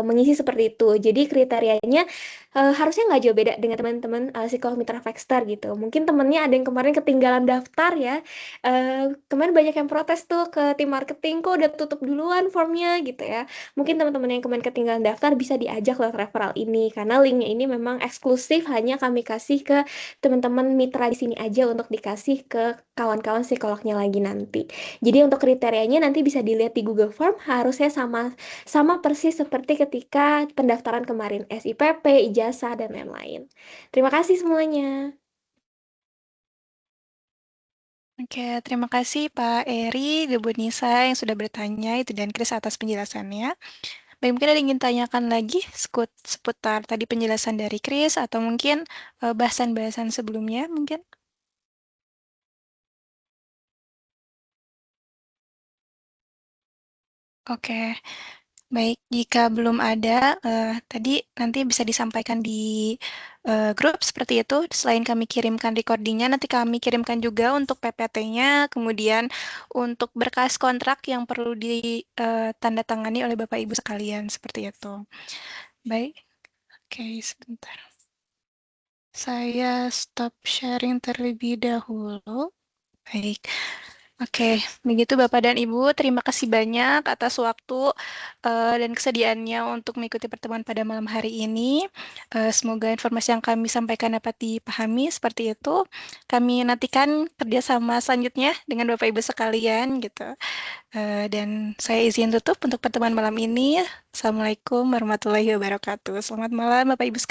mengisi seperti itu. Jadi kriterianya harusnya nggak jauh beda dengan teman-teman psikolog mitra Factor gitu. Mungkin temennya ada yang kemarin ketinggalan daftar ya. Kemarin banyak yang protes tuh ke tim marketing kok udah tutup duluan formnya gitu ya. Mungkin teman-teman yang kemarin ketinggalan daftar bisa diajak lewat referral ini karena linknya ini memang eksklusif, hanya kami kasih ke teman-teman mitra di sini aja untuk dikasih ke kawan-kawan psikolognya lagi nanti. Jadi untuk kriterianya nanti bisa dilihat di Google Form, harusnya sama persis seperti ketika pendaftaran kemarin, SIPP, ijazah dan lain-lain. Terima kasih semuanya. Oke, terima kasih Pak Eri, Bu Nisa yang sudah bertanya itu dan Chris atas penjelasannya. Baik, mungkin ada yang ingin tanyakan lagi seputar tadi penjelasan dari Chris atau mungkin bahasan-bahasan sebelumnya mungkin? Oke, baik. Jika belum ada, tadi nanti bisa disampaikan di grup seperti itu. Selain kami kirimkan recordingnya, nanti kami kirimkan juga untuk PPT-nya, kemudian untuk berkas kontrak yang perlu ditandatangani oleh Bapak Ibu sekalian, seperti itu. Baik, oke, sebentar. Saya stop sharing terlebih dahulu. Baik. Oke, begitu Bapak dan Ibu, terima kasih banyak atas waktu dan kesediaannya untuk mengikuti pertemuan pada malam hari ini. Semoga informasi yang kami sampaikan dapat dipahami seperti itu. Kami nantikan kerjasama selanjutnya dengan Bapak Ibu sekalian gitu. Dan saya izin tutup untuk pertemuan malam ini. Assalamualaikum warahmatullahi wabarakatuh. Selamat malam Bapak Ibu sekalian.